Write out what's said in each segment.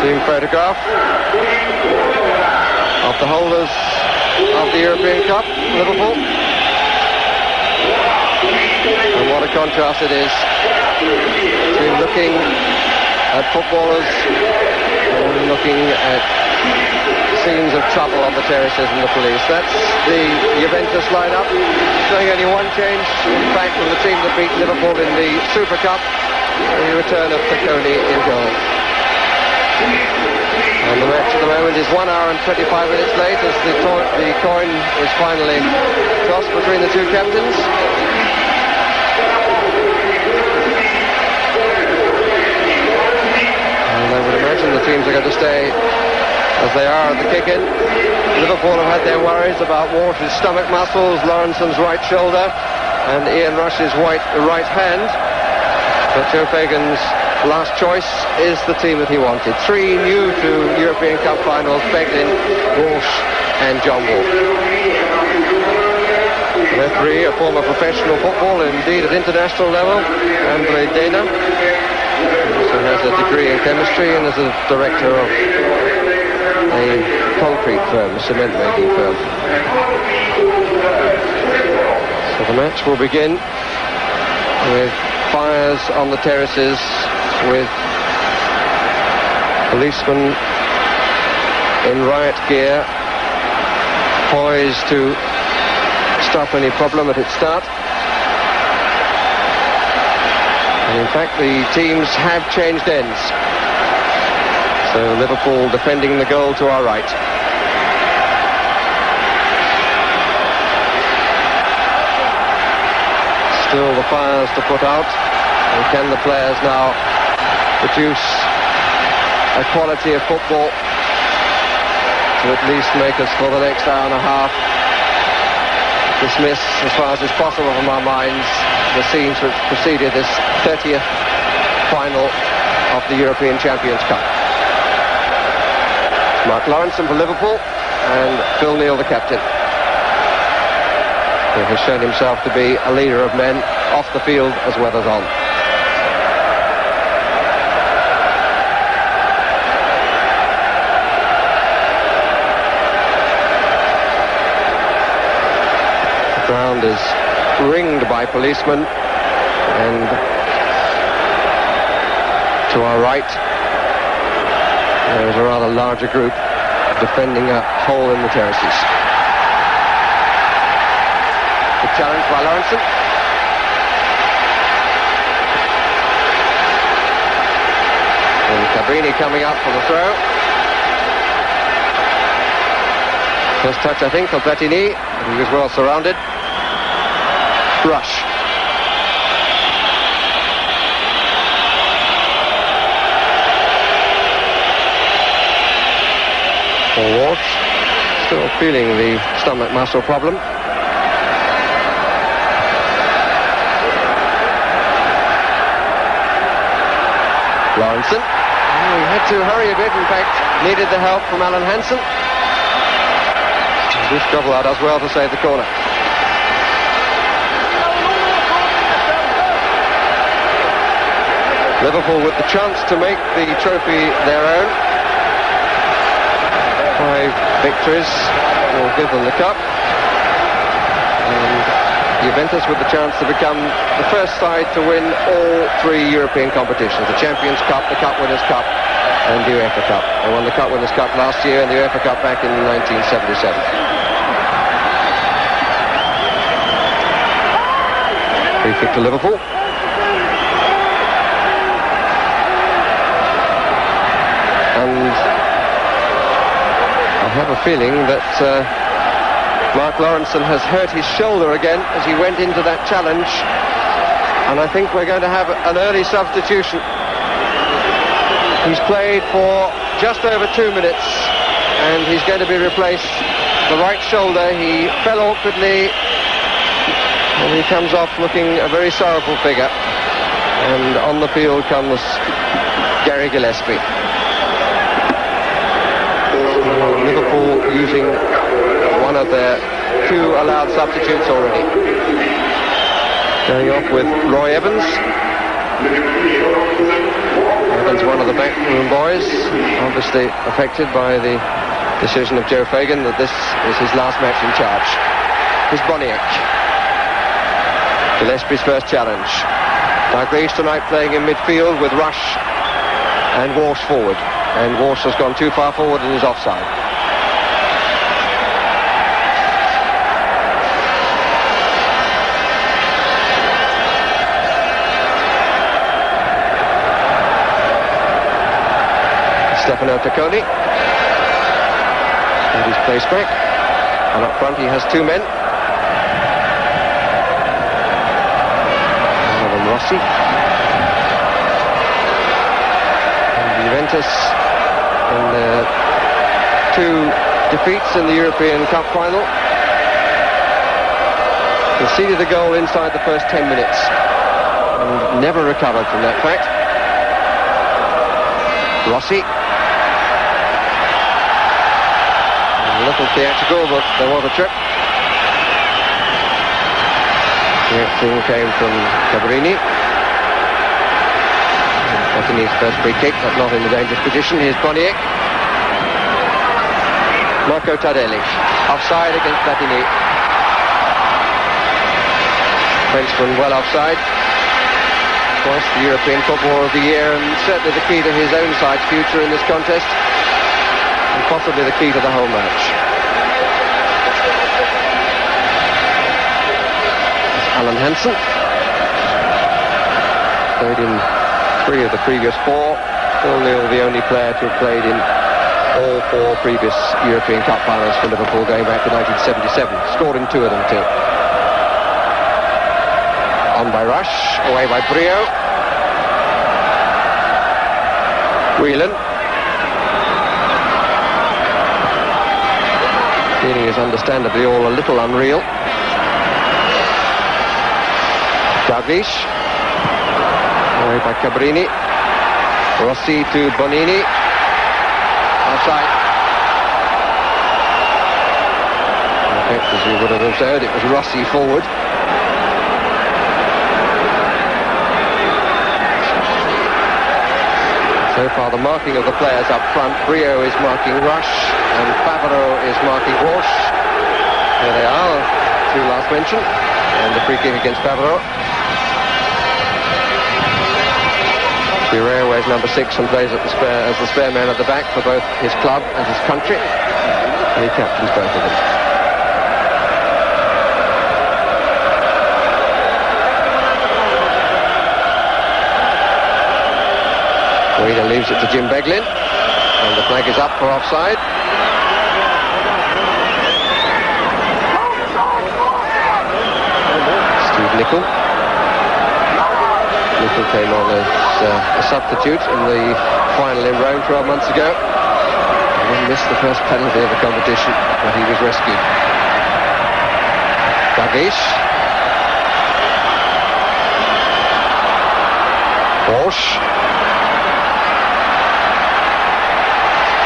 Team photograph of the holders of the European Cup, Liverpool. And what a contrast it is between looking at footballers and looking at scenes of trouble on the terraces and the police. That's the Juventus lineup, showing only one change, in fact, from the team that beat Liverpool in the Super Cup, the return of Piccoli in goal. And the match at the moment is 1 hour and 25 minutes late as the coin is finally tossed between the two captains. And I would imagine the teams are going to stay as they are at the kick-in. Liverpool have had their worries about Walsh's stomach muscles, Lawrenson's right shoulder, and Ian Rush's right hand. But Joe Fagan's last choice is the team that he wanted. 3 new to European Cup finals: Beglin, Walsh and John Wall. The referee, a former professional footballer, indeed at international level, Andre Dana, also has a degree in chemistry and is a director of a concrete firm, a cement making firm. So the match will begin with fires on the terraces, with policemen in riot gear poised to stop any problem at its start. And in fact, the teams have changed ends. So Liverpool defending the goal to our right. Still the fires to put out. And can the players now produce a quality of football to at least make us, for the next hour and a half, dismiss as far as is possible from our minds the scenes which preceded this 30th final of the European Champions Cup. Mark Lawrenson for Liverpool and Phil Neal the captain. He has shown himself to be a leader of men off the field as well as on. The ground is ringed by policemen, and to our right there is a rather larger group defending a hole in the terraces. The challenge by Lawrenson. And Cabrini coming up for the throw. First touch, I think, for Platini. He was well surrounded. Rush. For Walsh, still feeling the stomach muscle problem. Lawrenson. Oh, he had to hurry a bit, in fact, needed the help from Alan Hansen. This Covell does well to save the corner. Liverpool with the chance to make the trophy their own. 5 victories will give them the cup. And Juventus with the chance to become the first side to win all 3 European competitions: the Champions Cup, the Cup Winners' Cup and the UEFA Cup. They won the Cup Winners' Cup last year and the UEFA Cup back in 1977. Free kick to Liverpool. And I have a feeling that Mark Lawrenson has hurt his shoulder again as he went into that challenge, and I think we're going to have an early substitution. He's played for just over 2 minutes and he's going to be replaced. The right shoulder, he fell awkwardly and he comes off looking a very sorrowful figure, and on the field comes Gary Gillespie. Liverpool using one of their 2 allowed substitutes already. Going off with Roy Evans. Evans, one of the backroom boys. boys, obviously affected by the decision of Joe Fagan that this is his last match in charge. Here's Boniek. Gillespie's first challenge. Dalglish tonight playing in midfield with Rush and Walsh forward. And Walsh has gone too far forward and is offside. Stefano Tacconi. And his place back. And up front he has two men. Rossi. And Juventus in two defeats in the European Cup final. Conceded a goal inside the first 10 minutes and never recovered from that fact. Rossi. A little theatrical, but there was a trip. The acting came from Cabrini. Platini's first free kick, but not in a dangerous position. Here's Boniek. Marco Tardelli. Offside against Platini. Frenchman well offside. Twice the European Footballer of the Year, and certainly the key to his own side's future in this contest. And possibly the key to the whole match. Alan Hansen. Played in 3 of the previous 4. Phil Neal, the only player to have played in all 4 previous European Cup finals for Liverpool going back to 1977. Scored in 2 of them too. On by Rush, away by Brio. Whelan. Feeling is understandably all a little unreal. Dalglish. Away by Cabrini. Rossi to Bonini. Offside. In fact, as you would have observed, it was Rossi forward. So far the marking of the players up front. Brio is marking Rush and Favreau is marking Walsh. There they are, 2 last mentioned. And the free kick against Favreau. Scirea wears number 6 and plays as the spare man at the back for both his club and his country. And he captains both of them. Guida leaves it to Jim Beglin, and the flag is up for offside. Steve Nicol. Nicol came on as a substitute in the final in Rome 12 months ago. And missed the first penalty of the competition, but he was rescued. Dalglish. Walsh.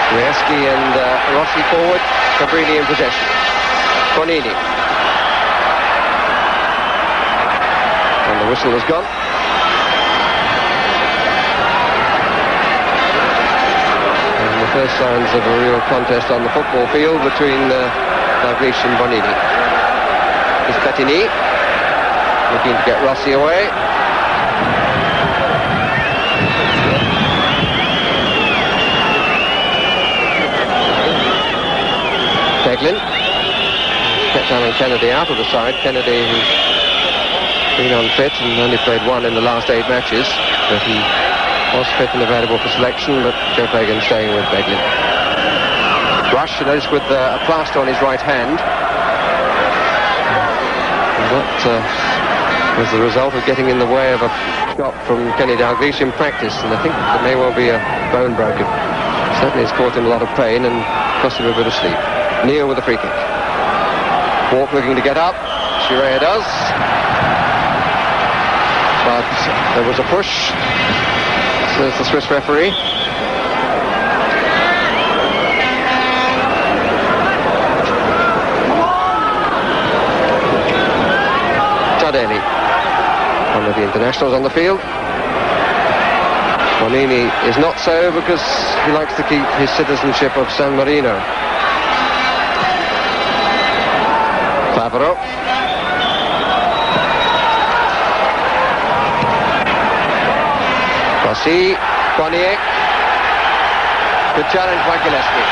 Swiaski and Rossi forward, Cabrini in possession. Bonini. And the whistle has gone. And the first signs of a real contest on the football field between Dalglish and Bonini. Here's Platini, looking to get Rossi away. Beglin. Gaetano and Kennedy out of the side. Kennedy, who's been unfit and only played 1 in the last 8 matches, but he was fit and available for selection, but Joe Fagan staying with Beglin. Rush, you notice, with a plaster on his right hand. And that was the result of getting in the way of a shot from Kenny Dalglish in practice, and I think there may well be a bone broken. Certainly it's caused him a lot of pain and cost him a bit of sleep. Neal with a free kick. Walk looking to get up. Scirea does. But there was a push. Says the Swiss referee. Tardelli. One of the internationals on the field. Bonini is not so because he likes to keep his citizenship of San Marino. Favreau. Rossi, Bonnier. Good challenge by Gillespie.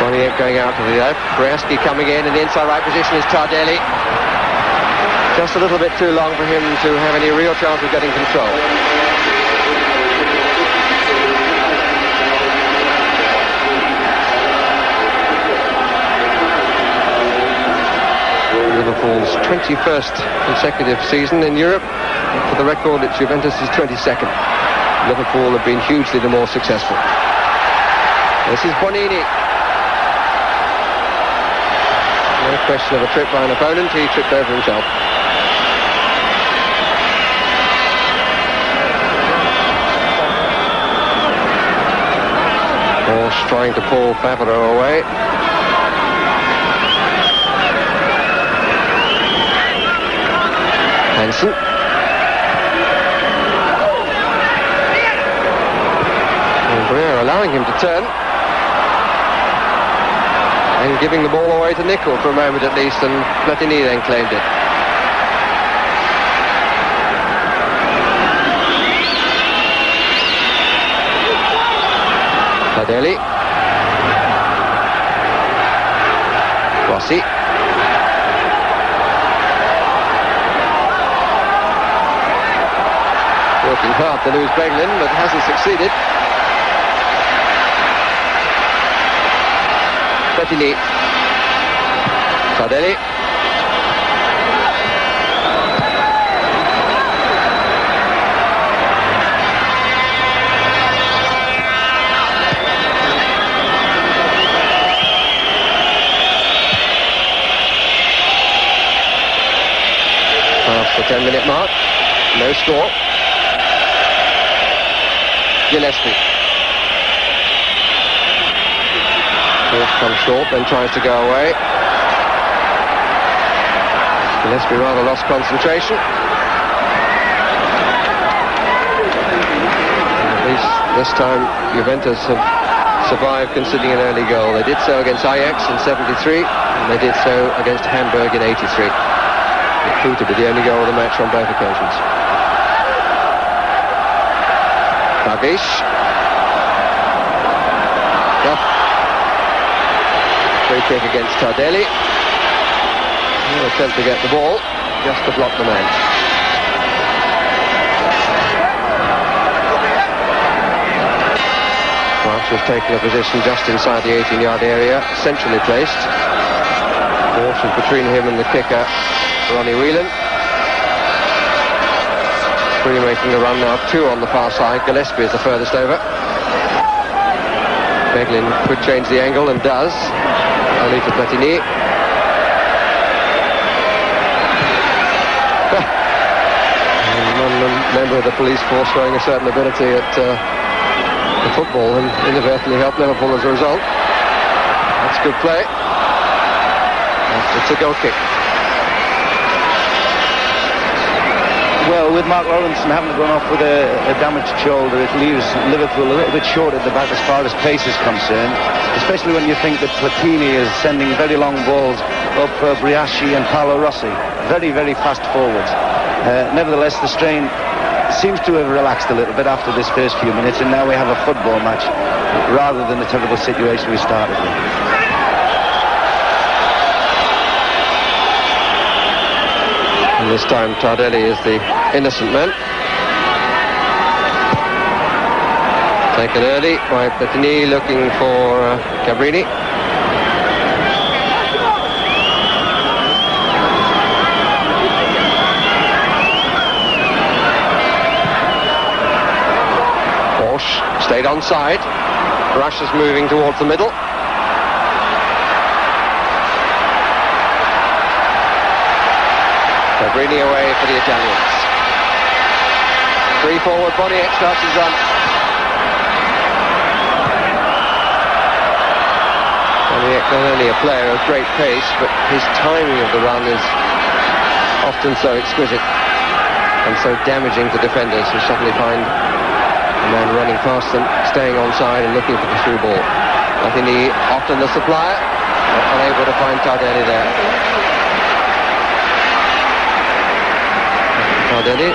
Bonnier going out to the left. Breaski coming in the inside right position is Tardelli. Just a little bit too long for him to have any real chance of getting control. Liverpool's 21st consecutive season in Europe. For the record, it's Juventus' 22nd. Liverpool have been hugely the more successful. This is Bonini. No question of a trip by an opponent. He tripped over himself. Horse trying to pull Favreau away. Hansen. And Scirea allowing him to turn. And giving the ball away to Nicol for a moment at least, and Platini then claimed it. Tardelli. Rossi. Working hard to lose Beglin, but hasn't succeeded. Platini. Tardelli. Past the 10-minute mark. No score. Gillespie. Wolf comes short, then tries to go away. Gillespie rather lost concentration. At least this time Juventus have survived conceding an early goal. They did so against Ajax in 73, and they did so against Hamburg in 83. It proved to be the only goal of the match on both occasions. Dalglish. Free kick against Tardelli. He'll attempt to get the ball, just to block the man. March was taking a position just inside the 18-yard area, centrally placed. Walsh is between him and the kicker, Ronnie Whelan. Free making the run now, 2 on the far side. Gillespie is the furthest over. Beglin could change the angle and does. Only to Platini. One member of the police force showing a certain ability at the football and inadvertently helped Liverpool as a result. That's good play. It's a goal kick. Well, with Mark Lawrenson having gone off with a damaged shoulder, it leaves Liverpool a little bit short at the back as far as pace is concerned, especially when you think that Platini is sending very long balls up Briaschi and Paolo Rossi. Very, very fast forwards. Nevertheless, the strain seems to have relaxed a little bit after this first few minutes, and now we have a football match rather than the terrible situation we started with. And this time Tardelli is the innocent man. Taken early by Platini, looking for Cabrini. Walsh stayed onside. Rush is moving towards the middle. Cabrini away for the Italians. Free forward, Bonnier starts his run. Bonnier not only a player of great pace, but his timing of the run is often so exquisite and so damaging to defenders who suddenly find a man running past them, staying onside and looking for the through ball. Platini, often the supplier, unable to find Tardelli there. Tardelli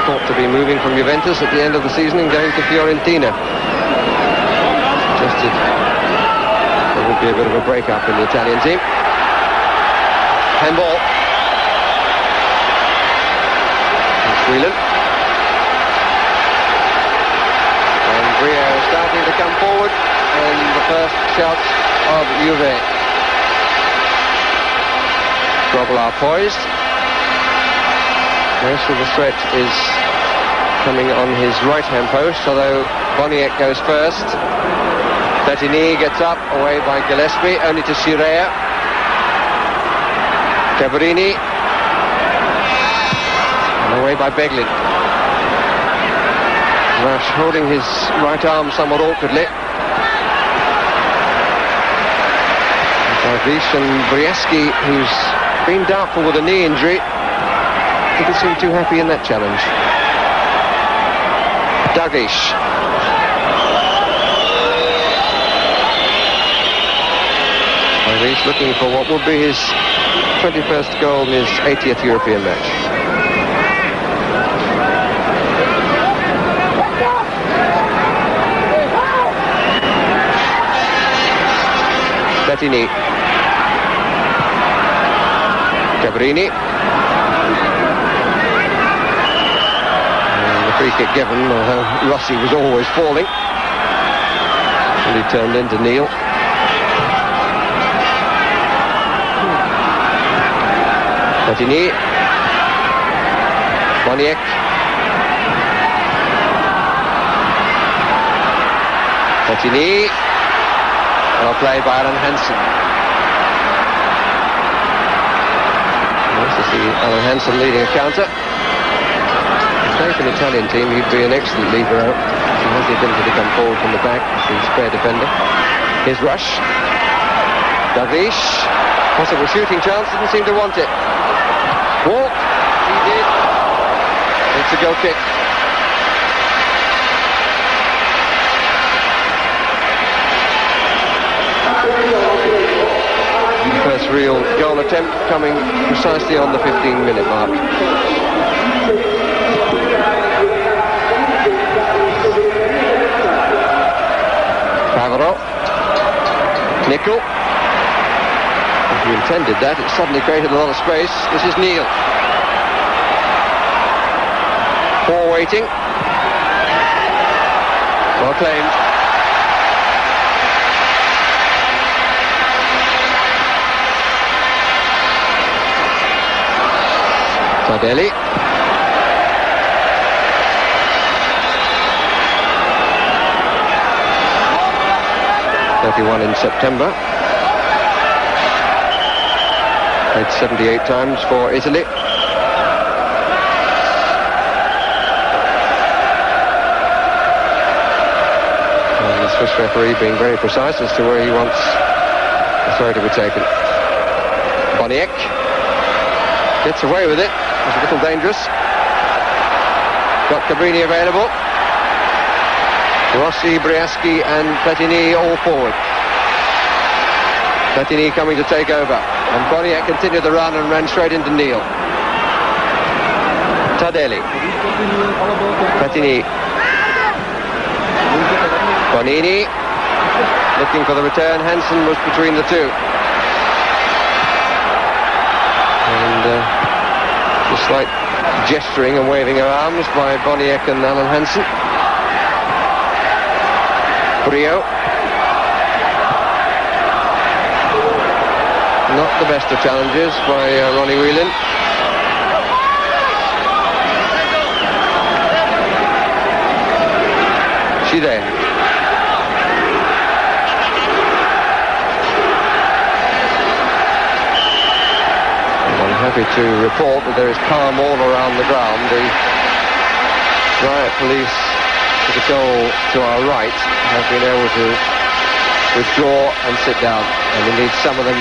thought to be moving from Juventus at the end of the season and going to Fiorentina. Suggested there would be a bit of a break-up in the Italian team. Handball. It's Whelan. And Brio starting to come forward, and the first shot of Juve. Grobbelaar poised. Most of the threat is coming on his right-hand post, although Boniek goes first. Platini gets up, away by Gillespie, only to Scirea. Cabrini. And away by Beglin. Rush holding his right arm somewhat awkwardly. Dalglish and Briaski, who's been doubtful with a knee injury, didn't seem too happy in that challenge. Dalglish. Dalglish looking for what would be his 21st goal in his 80th European match. Platini. Cabrini. And the free kick given, although Rossi was always falling. And he turned into Neil. Platini. Boniek. Platini. Well played by Alan Hansen. Nice to see Alan Hansen leading a counter. If playing for an Italian team, he'd be an excellent libero. He has the ability to come forward from the back. He's a spare defender. Here's Rush. Dalglish. Possible shooting chance, didn't seem to want it. Walk. He did. It's a goal kick. First real goal attempt coming precisely on the 15-minute mark. Favaro. Nickel. If you intended that, it suddenly created a lot of space. This is Neil. Four waiting. Well claimed. Tardelli. (31 in September). Played 78 times for Italy. And the Swiss referee being very precise as to where he wants the throw to be taken. Boniek gets away with it. It's a little dangerous. Got Cabrini available. Rossi, Briaski and Platini all forward. Platini coming to take over. And Boniek continued the run and ran straight into Neil. Tardelli. Platini. Bonini. Looking for the return. Hansen was between the two. And a slight gesturing and waving of arms by Boniek and Alan Hansen. Brio. Not the best of challenges by Ronnie Whelan. Scirea. I'm happy to report that there is calm all around the ground. The riot police to the goal to our right have been able to withdraw and sit down, and indeed some of them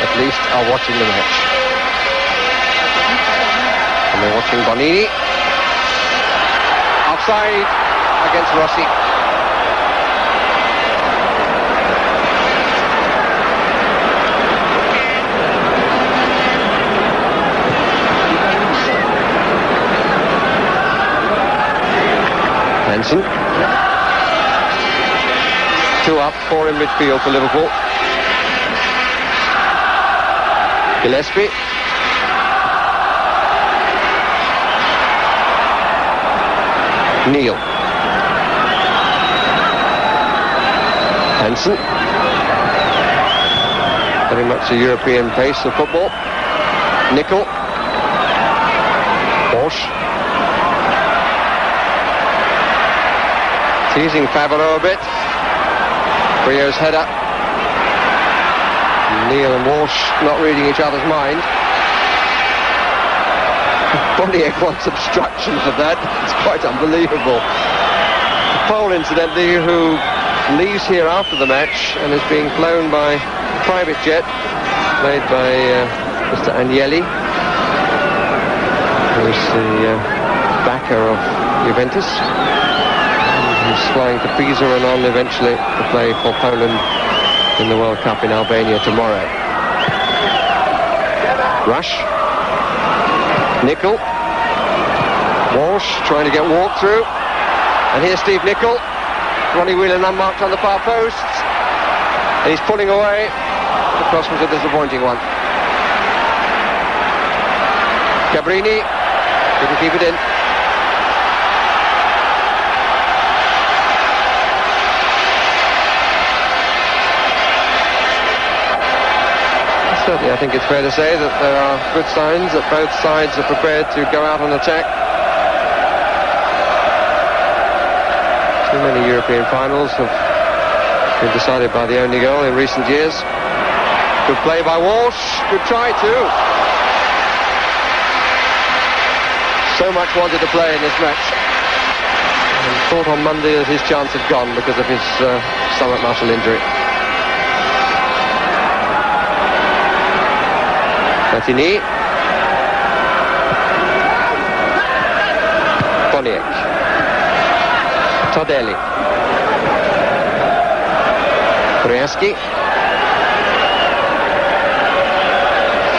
at least are watching the match. And we're watching Bonini. Offside against Rossi. Benson. 2 up, 4 in midfield for Liverpool. Gillespie. Neal. Benson. Very much the European pace of football. Nickel. Walsh. Teasing Favreau a bit. Rio's header. Neal and Walsh not reading each other's mind. Boniek wants obstruction for that. It's quite unbelievable. Pole, incidentally, who leaves here after the match and is being flown by a private jet made by Mr. Agnelli, who's the backer of Juventus. He's flying to Pisa and on eventually to play for Poland in the World Cup in Albania tomorrow. Rush. Nickel. Walsh trying to get walked through. And here's Steve Nickel. Ronnie Whelan unmarked on the far post. And he's pulling away. The cross was a disappointing one. Cabrini couldn't keep it in. Certainly, I think it's fair to say that there are good signs that both sides are prepared to go out on attack. Too many European finals have been decided by the only goal in recent years. Good play by Walsh. Good try too. So much wanted to play in this match. And thought on Monday that his chance had gone because of his stomach muscle injury. Platini. Boniek. Tardelli. Briaski.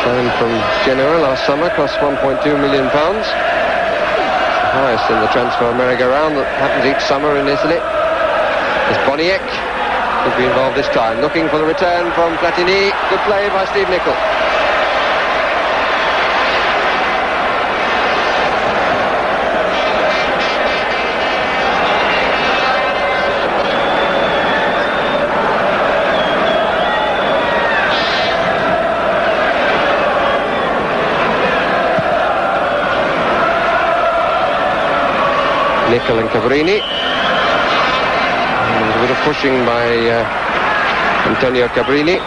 Signed from Genoa last summer, cost £1.2 million. The highest in the transfer merry-go-round that happens each summer in Italy. There's Boniek. Could be involved this time. Looking for the return from Platini. Good play by Steve Nickel. Nickel and Cabrini. And a bit of pushing by Antonio Cabrini.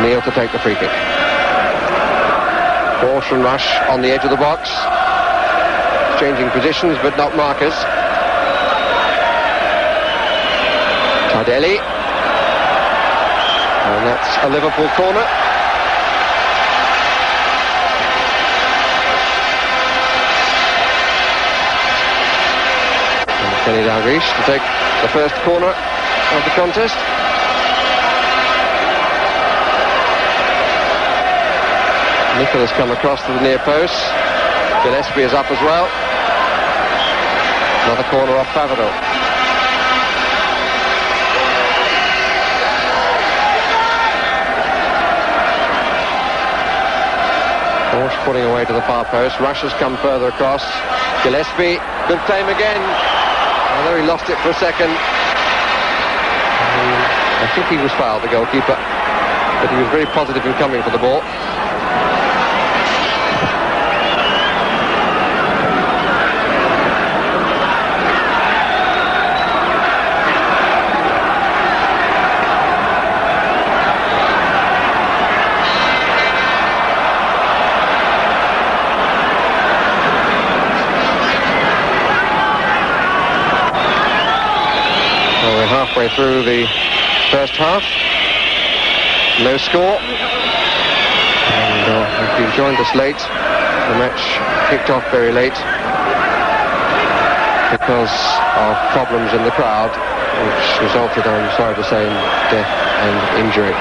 Neal to take the free kick. Walsh and Rush on the edge of the box. Changing positions but not markers. Tardelli. And that's a Liverpool corner. Dalglish to take the first corner of the contest. Nickel has come across to the near post. Gillespie is up as well. Another corner off Favreau. Walsh putting away to the far post. Rush has come further across. Gillespie, good claim again. Although he lost it for a second. I think he was fouled, the goalkeeper. But he was very positive in coming for the ball. Halfway through the first half. No score. And if you've joined us late, the match kicked off very late because of problems in the crowd, which resulted, I'm sorry to say, in death and injury.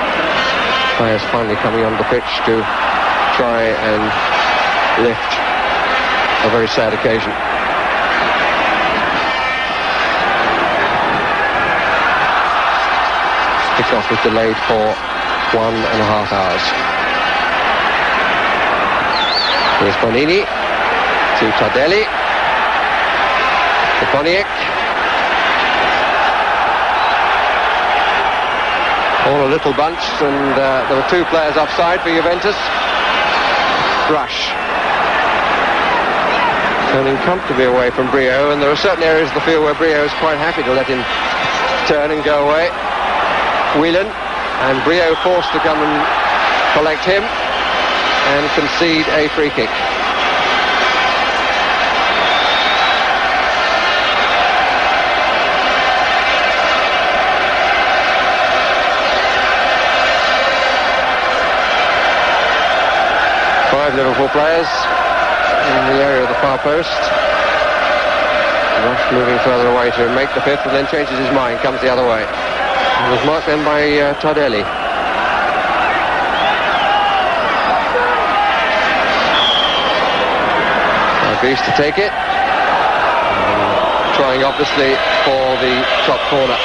Players finally coming on the pitch to try and lift a very sad occasion. Kickoff was delayed for 1.5 hours. Here's Bonini to Tardelli. To Boniek. All a little bunch, and there were 2 players offside for Juventus. Rush. Turning comfortably away from Brio, and there are certain areas of the field where Brio is quite happy to let him turn and go away. Whelan, and Brio forced to come and collect him and concede a free kick. Liverpool players in the area of the far post. Rush moving further away to make the 5th, and then changes his mind, comes the other way. It was marked then by Tardelli. Dalglish to take it. Trying obviously for the top corner.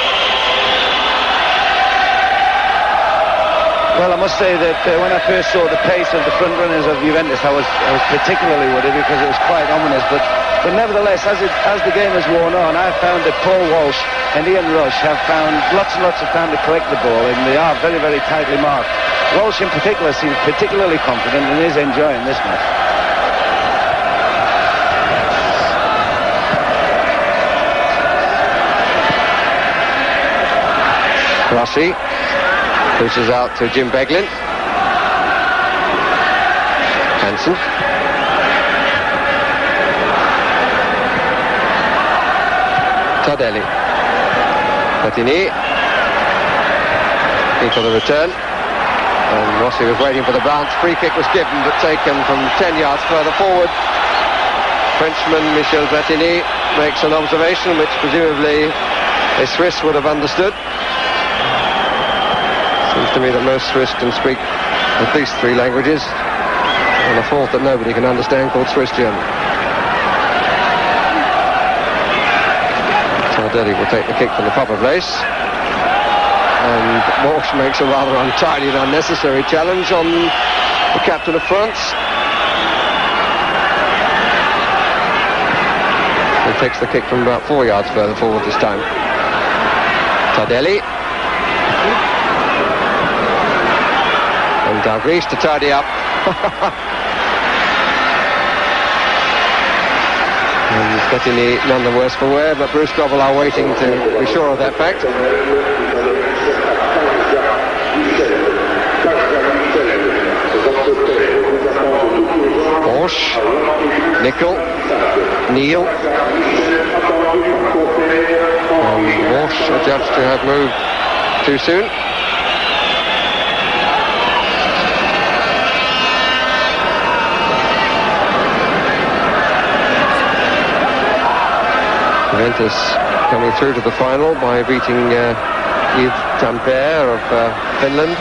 Well, I must say that when I first saw the pace of the front runners of Juventus, I was particularly worried because it was quite ominous. But nevertheless, as the game has worn on, I've found that Paul Walsh and Ian Rush have found lots and lots of time to collect the ball, and they are very, very tightly marked. Walsh in particular seems particularly confident and is enjoying this match. Rossi pushes out to Jim Beglin. Hansen. Tardelli. Platini. For the return. And Rossi was waiting for the bounce. Free kick was given, but taken from 10 yards further forward. Frenchman Michel Platini makes an observation which presumably a Swiss would have understood. Seems to me that most Swiss can speak at least 3 languages, and a 4th that nobody can understand, called Swiss German. Tardelli will take the kick from the proper place, and Walsh makes a rather untidy and unnecessary challenge on the captain of France. He takes the kick from about 4 yards further forward this time. Tardelli. And Dalglish to tidy up. And Platini none the worse for wear, but Bruce Gobble are waiting to be sure of that fact. Walsh, Nickel, Neal. And Walsh adjudged to have moved too soon. Juventus coming through to the final by beating Yves Tampere of Finland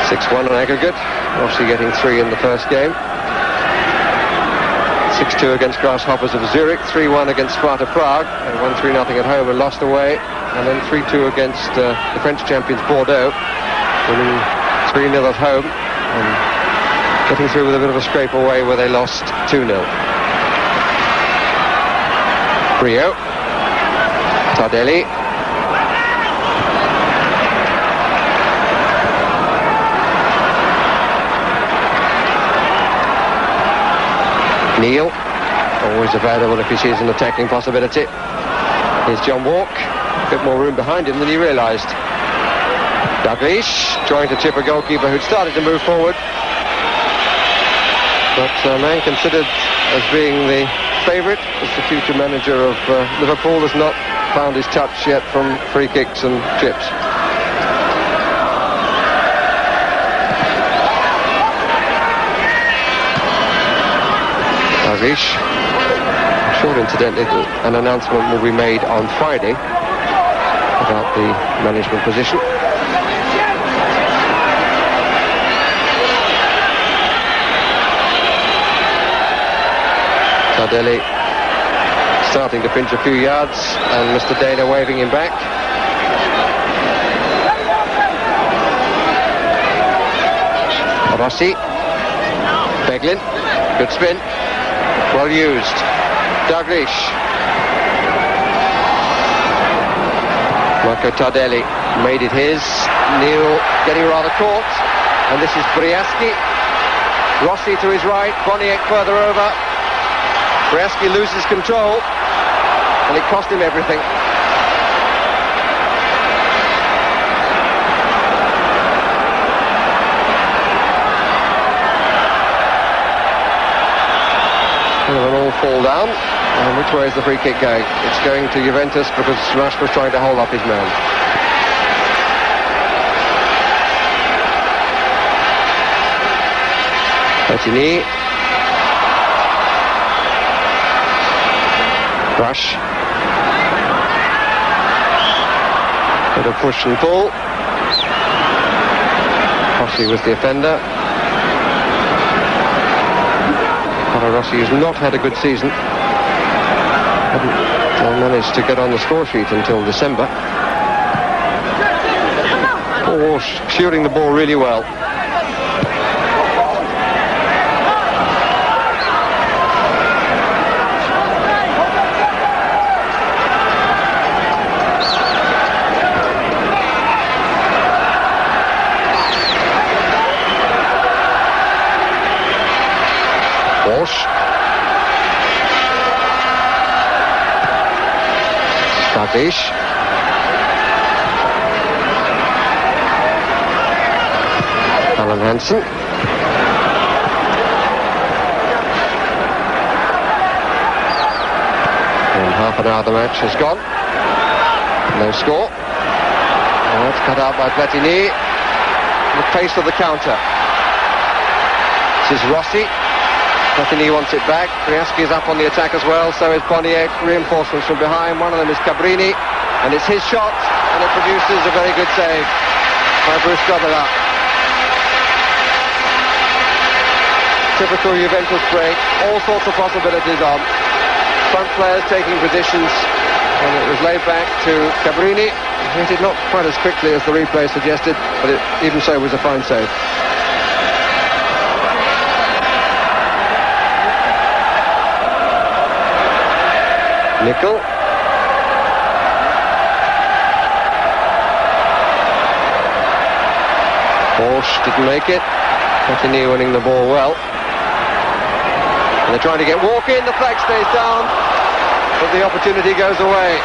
6-1 on aggregate, obviously getting 3 in the first game. 6-2 against Grasshoppers of Zurich, 3-1 against Sparta Prague, and won 3-0 at home and lost away, and then 3-2 against the French champions Bordeaux, winning 3-0 at home and getting through with a bit of a scrape away where they lost 2-0. Brio, Tardelli, Neal, always available if he sees an attacking possibility. Here's John Walk, a bit more room behind him than he realised. Dalglish trying to chip a goalkeeper who'd started to move forward, but a man considered as being the favourite as the future manager of Liverpool has not found his touch yet from free kicks and chips. Dalglish. I'm sure, incidentally, that an announcement will be made on Friday about the management position. Tardelli starting to pinch a few yards, and Mr. Dana waving him back. Rossi, Beglin, good spin, well used. Dalglish, Marco Tardelli made it his. Neil getting rather caught, and this is Briaschi. Rossi to his right, Boniek further over. Briaschi loses control, and it cost him everything. They'll all fall down. And which way is the free kick going? It's going to Juventus because Rush was trying to hold up his man. Platini. Rush. Bit of push and pull. Rossi was the offender. Rossi has not had a good season. Hadn't managed to get on the score sheet until December. Paul Walsh shooting the ball really well. Walsh. Dalglish. Alan Hansen. And half an hour the match has gone. No score. And that's cut out by Platini. The pace of the counter. This is Rossi. Platini wants it back. Briaschi is up on the attack as well. So is Boniek. Reinforcements from behind. One of them is Cabrini. And it's his shot. And it produces a very good save by Bruce Gobela. Typical Juventus break. All sorts of possibilities on. Front players taking positions. And it was laid back to Cabrini. He hit it not quite as quickly as the replay suggested. But it even so was a fine save. Nickel. Walsh didn't make it. Platini winning the ball well. And they're trying to get Walk in. The flag stays down, but the opportunity goes away.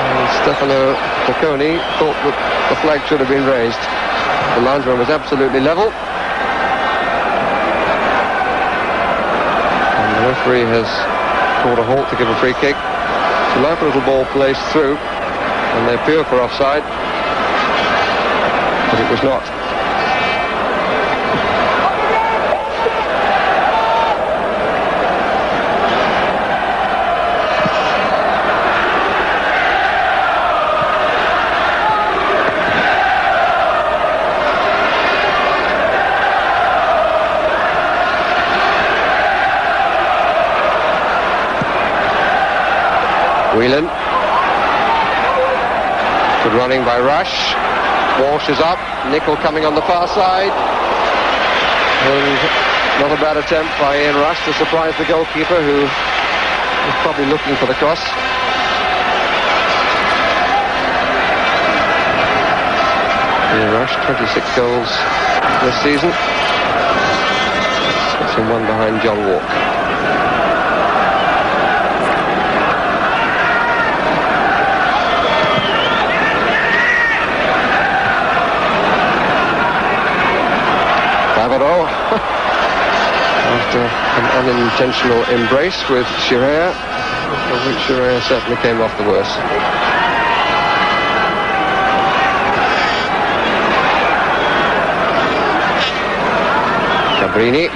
And Stefano Bocconi thought that the flag should have been raised. The linesman was absolutely level. The referee has called a halt to give a free kick. The live little ball placed through, and they appeal for offside, but it was not. Whelan. Good running by Rush. Walsh is up. Nickel coming on the far side. And not a bad attempt by Ian Rush to surprise the goalkeeper, who was probably looking for the cross. Ian Rush, 26 goals this season. That's him one behind John Walk. After an unintentional embrace with Scirea, of which Scirea certainly came off the worse. Cabrini.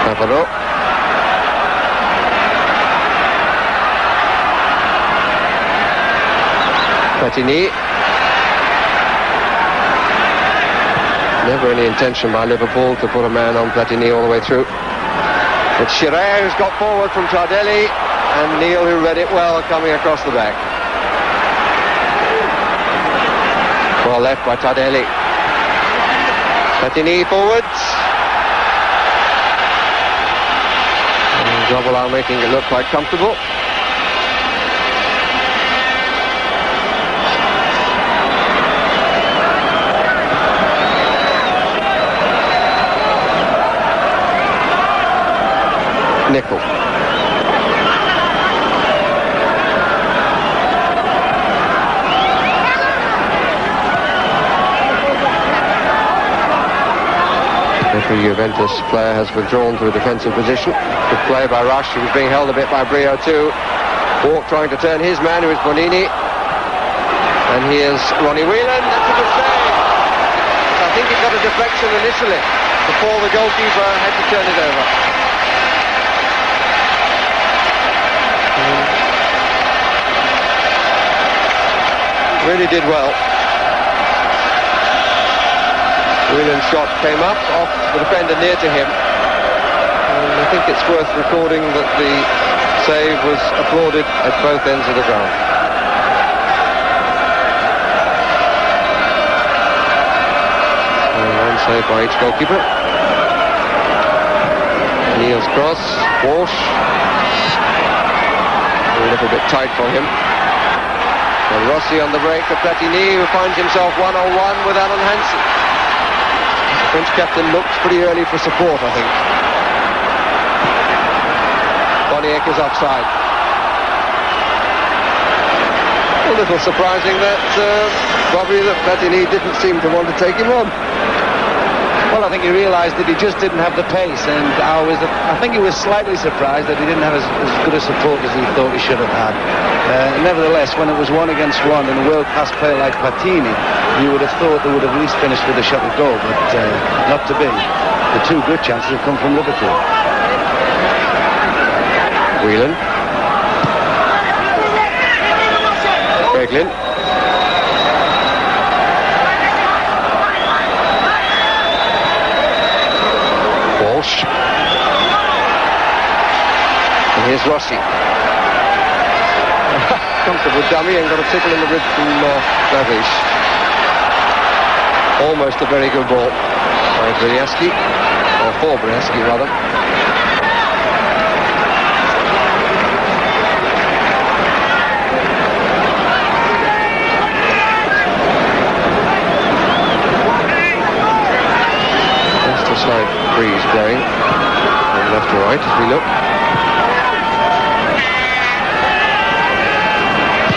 Navarro. Platini. Never any intention by Liverpool to put a man on Platini all the way through. It's Scirea who's got forward from Tardelli, and Neil, who read it well, coming across the back. Well left by Tardelli. Platini forwards. And Grobbelaar making it look quite comfortable. Nickel. Every Juventus player has withdrawn to a defensive position. Good play by Rush, who was being held a bit by Brio too. Walk trying to turn his man, who is Bonini. And here's Ronnie Whelan. That's a good save. I think he got a deflection initially before the goalkeeper had to turn it over. Really did well. Whelan's shot came up off the defender near to him. And I think it's worth recording that the save was applauded at both ends of the ground. And one save by each goalkeeper. Neil's cross. Walsh. A little bit tight for him. And Rossi on the break for Platini, who finds himself one-on-one with Alan Hansen. The French captain looks pretty early for support, I think. Boniek is offside. A little surprising that probably that Platini didn't seem to want to take him on. Well, I think he realised that he just didn't have the pace, and I think he was slightly surprised that he didn't have as good a support as he thought he should have had. Nevertheless, when it was 1 against 1 and a world-class player like Platini, you would have thought they would have at least finished with a shot at goal, but not to be. The two good chances have come from Liverpool. Whelan. Beglin. Walsh. And here's Rossi. Comfortable dummy and got a tickle in the rib from Dalglish. Almost a very good ball by Briaski, or for Briaski rather. Just a slight breeze blowing from left to right as we look.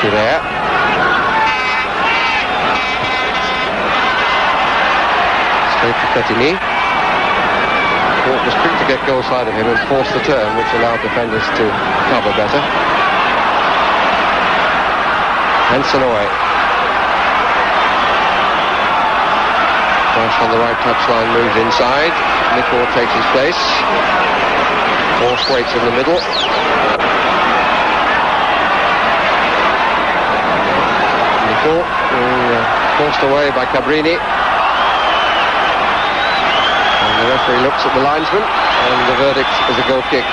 There. Straight to Platini. Court was quick to get goal side of him and force the turn, which allowed defenders to cover better. Hansen away. Rush on the right touchline moves inside. Nicol takes his place. Walsh waits in the middle. Forced away by Cabrini, and the referee looks at the linesman, and the verdict is a goal kick.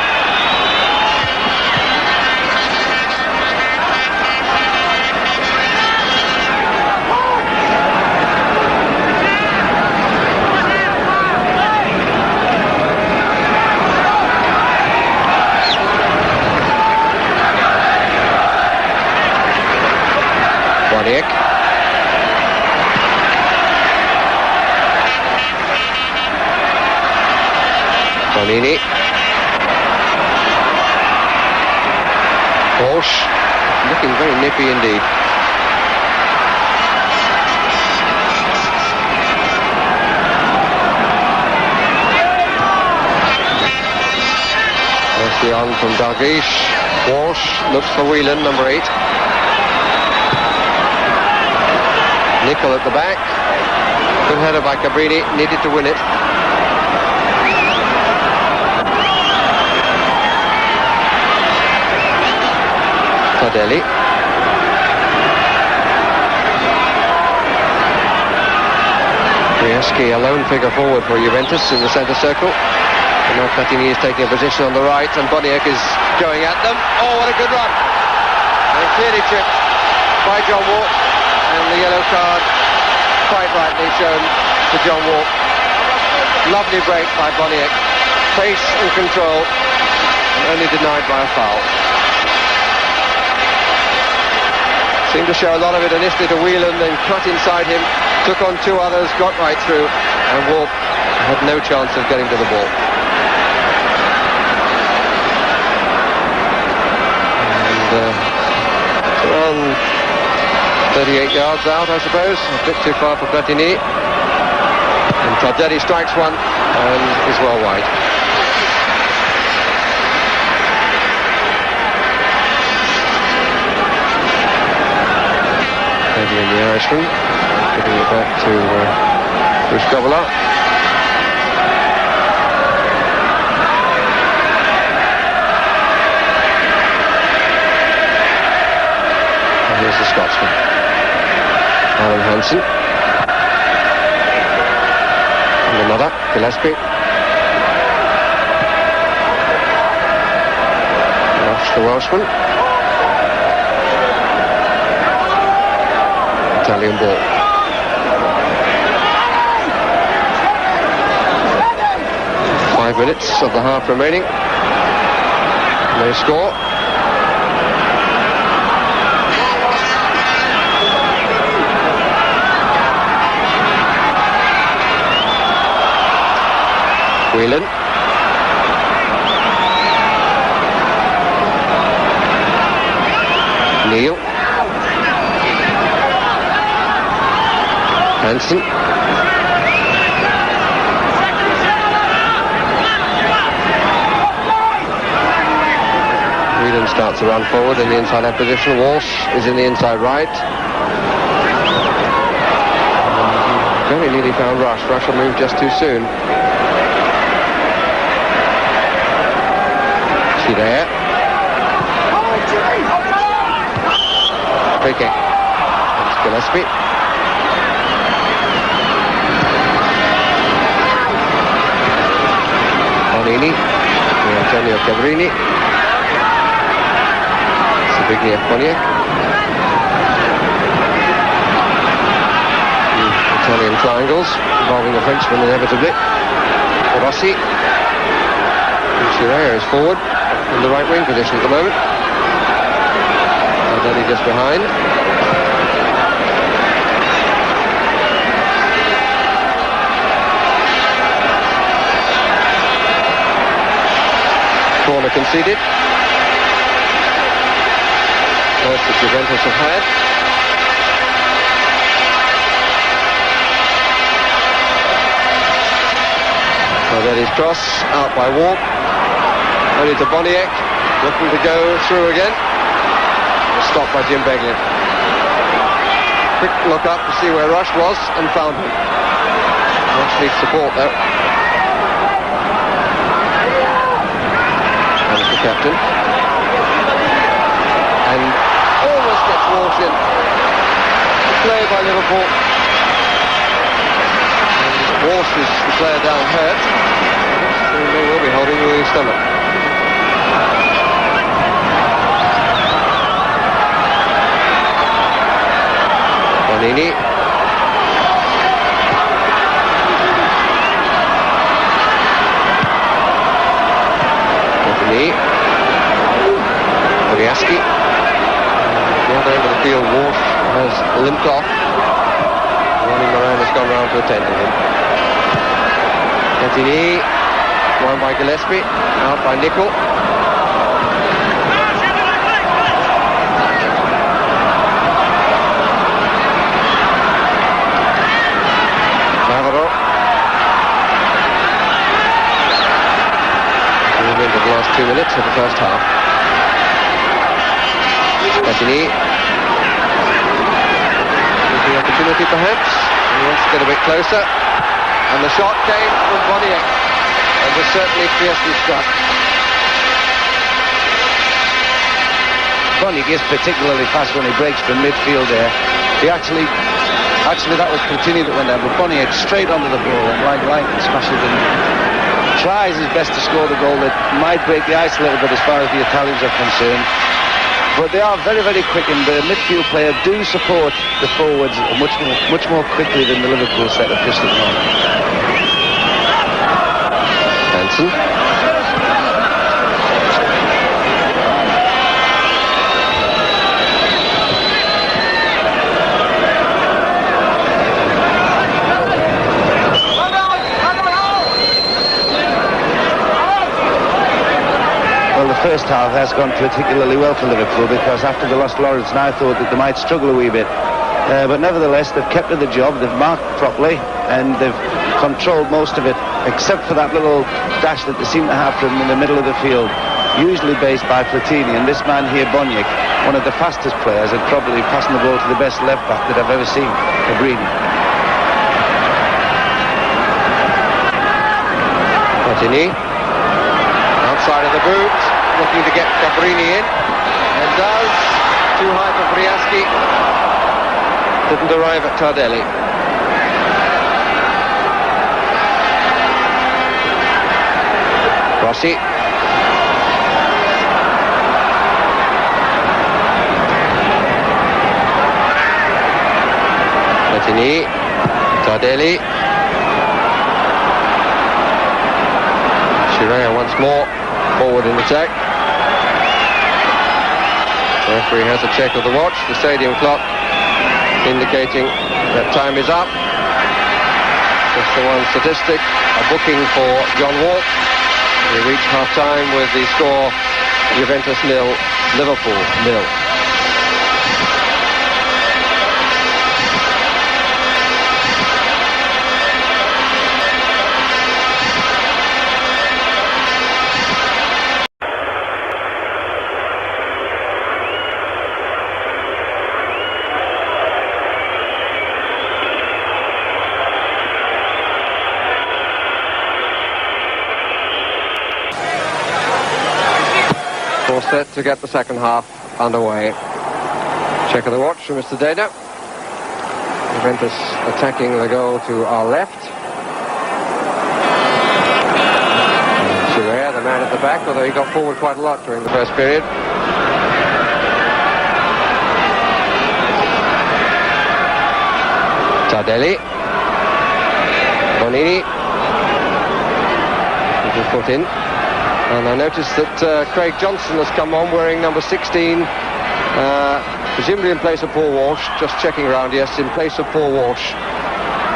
Boniek. Bonini. Walsh, looking very nippy indeed. There's the on from Dalglish. Walsh looks for Whelan, number 8. Nicol at the back. Good header by Cabrini, needed to win it. Tardelli. Brieschi, a lone figure forward for Juventus in the centre circle. And now Platini is taking a position on the right, and Boniek is going at them. Oh, what a good run! And clearly tripped by John Walk, and the yellow card quite rightly shown to John Walk. Lovely break by Boniek. Pace and control, and only denied by a foul. Seemed to show a lot of it initially to Whelan, then cut inside him, took on two others, got right through, and Walk had no chance of getting to the ball. And around 38 yards out, I suppose, a bit too far for Platini. And Tardelli strikes one and is well wide. In the Irishman, giving it back to Bruce Gobola. And here's the Scotsman, Alan Hansen. And another, Gillespie. Rush the Welshman. Italian ball. Five minutes of the half remaining. No score. Whelan. Neil. Hansen. Whelan starts to run forward in the inside left position. Walsh is in the inside right. Very nearly found Rush. Rush will move just too soon. Scirea. Free kick. That's Gillespie. Antonio Cabrini. Zbigniew Boniek. Italian triangles involving the Frenchman inevitably. Rossi. Scirea is forward in the right wing position at the moment. Tardelli just behind. Corner conceded. First that Juventus have had. Tardelli's cross out by Walk. Only to Boniek, looking to go through again. Stopped by Jim Begley. Quick look up to see where Rush was and found him. Rush needs support though. The captain, and almost gets Walsh in. Play by Liverpool. And Walsh is the player down hurt, so they will be holding with his stomach. Bonini. Brieschi. The other end of the field, Walsh has limped off. Ronnie Moran has gone round to attend to him. Platini, won by Gillespie, out by Nicol. Navarro. Movement of the last 2 minutes of the first half. Platini. The opportunity perhaps. He wants to get a bit closer. And the shot came from Bonnier. It was certainly fiercely struck. Bonnier is particularly fast when he breaks from midfield there. He actually that was Platini that went down, but Bonnier straight onto the ball and like lightning smashes it in. Tries his best to score the goal that might break the ice a little bit as far as the Italians are concerned. But they are very, very quick, and the midfield player do support the forwards much more quickly than the Liverpool set of just at the moment. Hansen. The first half has gone particularly well for Liverpool, because after the lost Lawrence, I thought that they might struggle a wee bit. But nevertheless, they've kept to the job, they've marked properly, and they've controlled most of it, except for that little dash that they seem to have from in the middle of the field, usually based by Platini. And this man here, Bonnier, one of the fastest players, and probably passing the ball to the best left-back that I've ever seen, Cabrini. Platini. Outside of the boot. Looking to get Cabrini in, and does. Too high for Briaschi. Didn't arrive at Tardelli. Rossi. Platini. Tardelli. Scirea once more forward in attack. The referee has a check of the watch, the stadium clock indicating that time is up. Just the one statistic, a booking for John Walk. We reach half-time with the score Juventus 0, Liverpool 0. Set to get the second half underway. Check of the watch from Mr. Data. Juventus attacking the goal to our left. Scirea, the man at the back, although he got forward quite a lot during the first period. Tardelli. Bonini. With foot in. And I noticed that Craig Johnson has come on wearing number 16, presumably in place of Paul Walsh. Just checking around, yes, in place of Paul Walsh.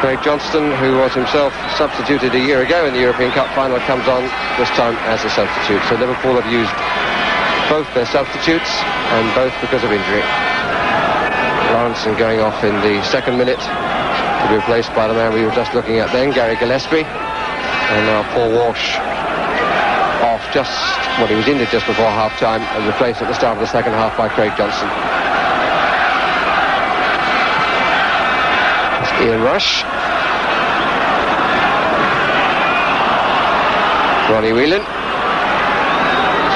Craig Johnston, who was himself substituted a year ago in the European Cup final, comes on this time as a substitute. So Liverpool have used both their substitutes, and both because of injury. Lawrenson going off in the second minute to be replaced by the man we were just looking at then, Gary Gillespie. And now Paul Walsh off he was injured just before half-time and replaced at the start of the second half by Craig Johnson. It's Ian Rush. Ronnie Whelan.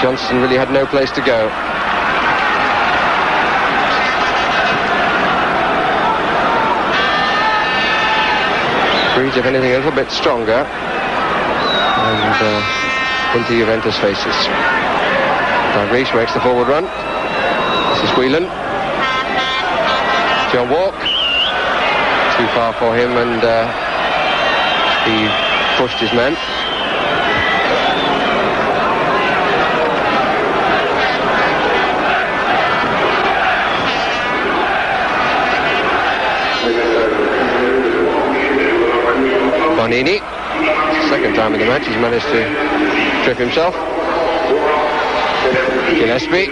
Johnson really had no place to go. Breeds, if anything, a little bit stronger. And into Juventus faces. Dalglish makes the forward run. This is Whelan. John Walk. Too far for him, and he pushed his man. Bonini. Second time in the match he's managed to trip himself. Gillespie.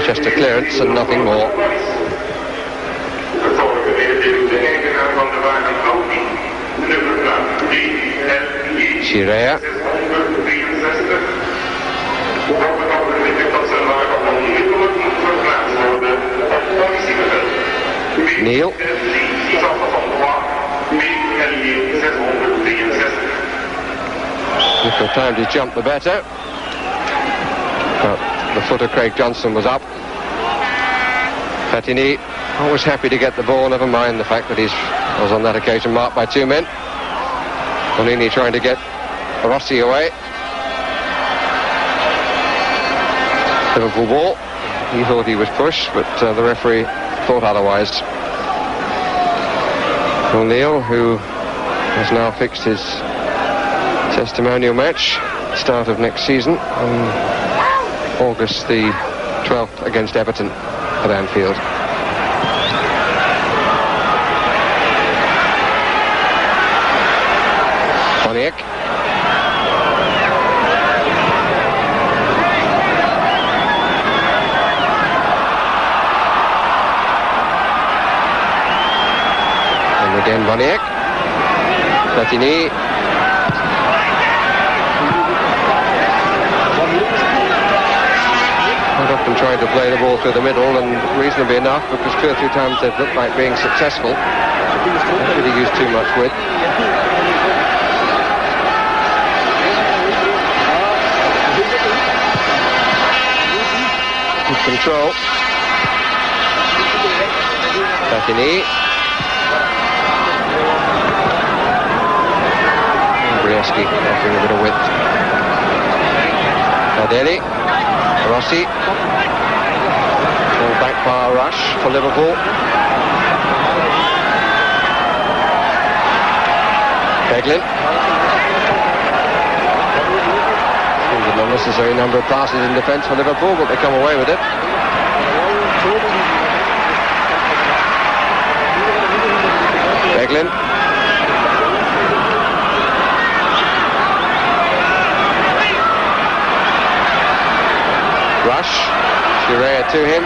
Just a clearance and nothing more. Scirea. timed his jump, the better. But the foot of Craig Johnson was up. Platini always happy to get the ball, never mind the fact that he was on that occasion marked by 2 men. Bonini trying to get Rossi away. Liverpool ball. He thought he was pushed, but the referee thought otherwise. O'Neill, who has now fixed his testimonial match, start of next season, on August the 12th against Everton at Anfield. Boniek. And again Boniek. Platini. Often trying to play the ball through the middle, and reasonably enough, because 2 or 3 times they've looked like being successful. Don't really use too much width. Good control. Platini. Brzeski offering a bit of width. Adeli. Rossi. Full back bar rush for Liverpool. Beglin. An unnecessary number of passes in defence for Liverpool, but they come away with it. Beglin. Rush, Scirea to him.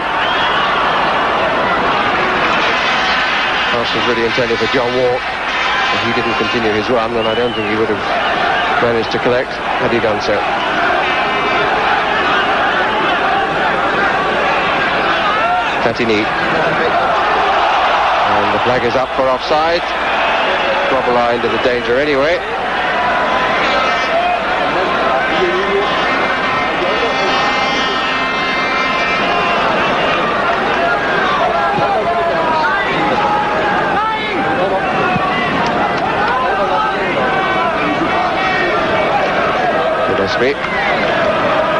Pass was really intended for John Walk, but he didn't continue his run, and I don't think he would have managed to collect had he done so. Platini. And the flag is up for offside. Grobbelaar into the danger anyway.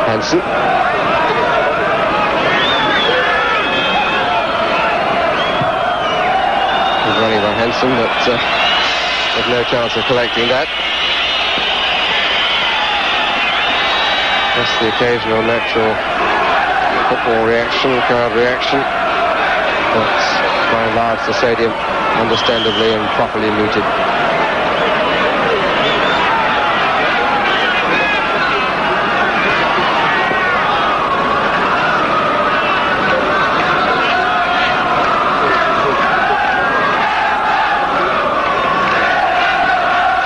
Hansen. Good running by Hansen, but with no chance of collecting that. Just the occasional natural football reaction, crowd reaction. But by and large the stadium understandably and properly muted.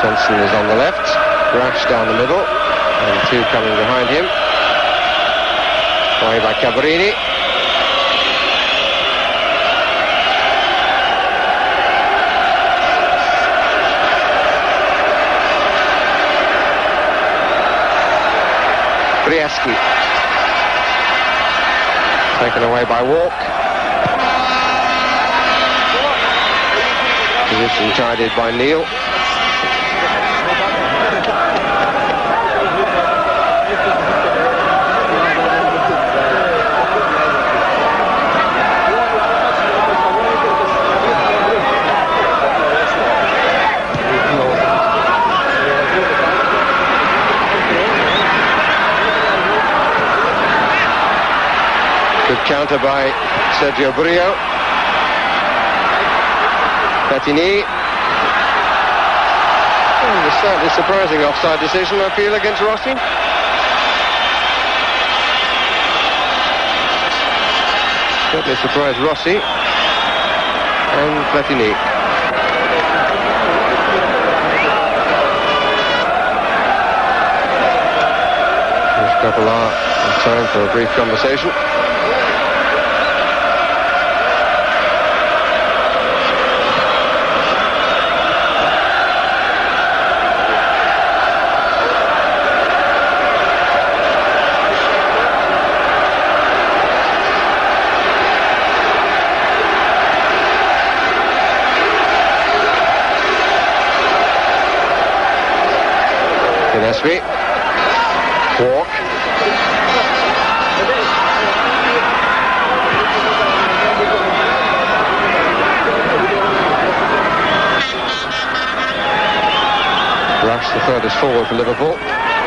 Johnson is on the left, Rash down the middle, and 2 coming behind him. Away by Cabrini. Brzeski. Taken away by Walk. Position guided by Neil. Good counter by Sergio Brio. Platini. A slightly surprising offside decision, I feel, against Rossi. Certainly surprised Rossi and Platini. There's Grobbelaar in time for a brief conversation. Walk. Rush, the furthest forward for Liverpool.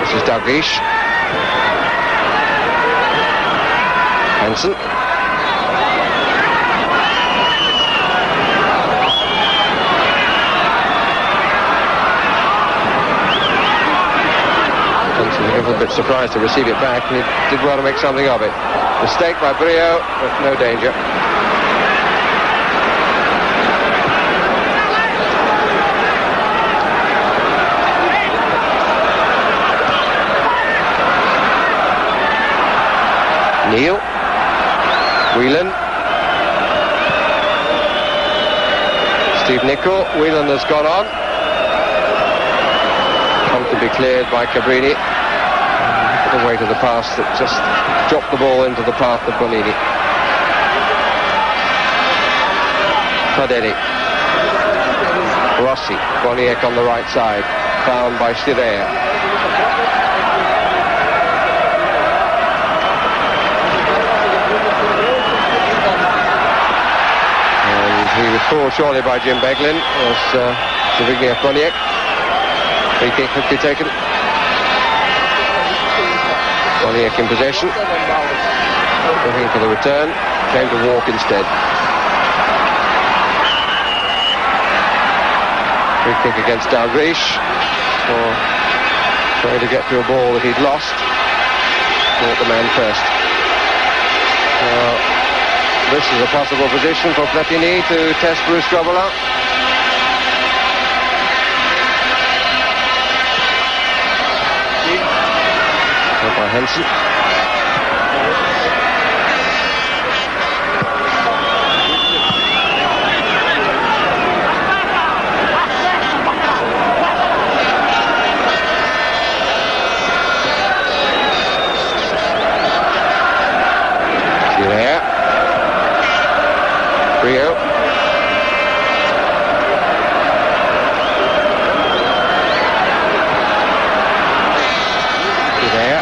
This is Dalglish. Hansen. Hansen a little bit surprised to receive it back, and he did well to make something of it. Mistake by Brio, but no danger. Neil. Whelan. Steve Nicol. Whelan has gone on. Comfortably cleared by Cabrini. The weight of the pass that just dropped the ball into the path of Bonini. Fadeli. Rossi. Boniek on the right side. Found by Scirea. He was called surely by Jim Beglin as Zbigniew Boniek. Free kick could be taken. Boniek in possession. Looking for the return. Came to walk instead. Free kick against Dalglish for trying to get to a ball that he'd lost. Caught the man first. This is a possible position for Platini to test Bruce Grobbelaar. By Hansen. Scirea. Rio. Scirea.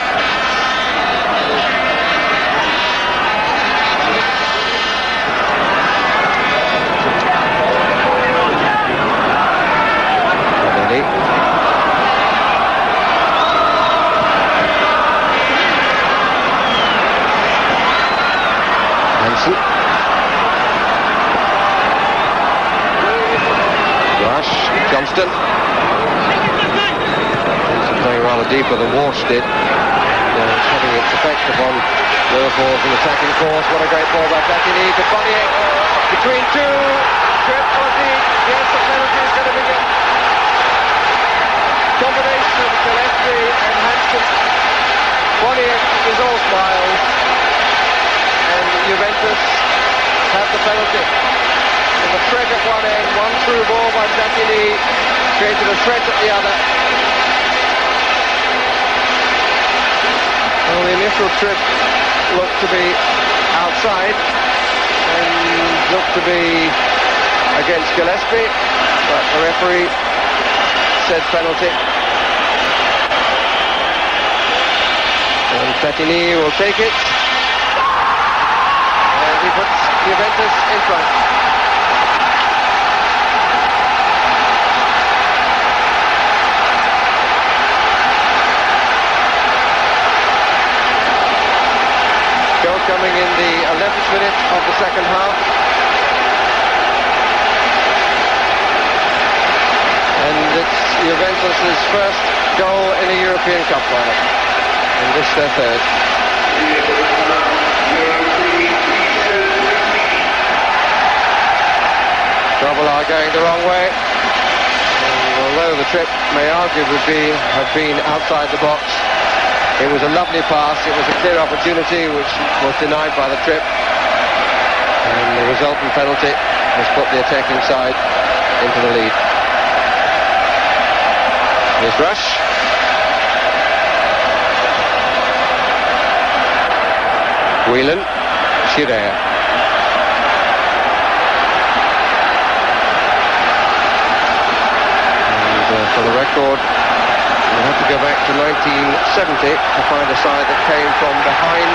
Hansen. Johnston. He's playing rather deeper than Walsh did. It's having its effect upon Liverpool's attacking course. What a great ball by Platini to Boniek. Between two. Trip Ozzy. Yes, the penalty is going to be good. Combination of Gillespie and Hansen. Boniek is all smiles. And Juventus have the penalty. With a threat at one end, one through ball by Platini, created a threat at the other. Well, the initial trip looked to be outside and looked to be against Gillespie, but the referee said penalty. And Platini will take it. And he puts Juventus in front. Coming in the 11th minute of the second half. And it's Juventus' first goal in a European Cup final. And this their third. Grobbelaar going the wrong way. And although the trip may arguably have been outside the box, it was a lovely pass. It was a clear opportunity which was denied by the trip. And the resultant penalty has put the attacking side into the lead. Here's Rush. Whelan. Scirea. And for the record, we'll have to go back to 1970 to find a side that came from behind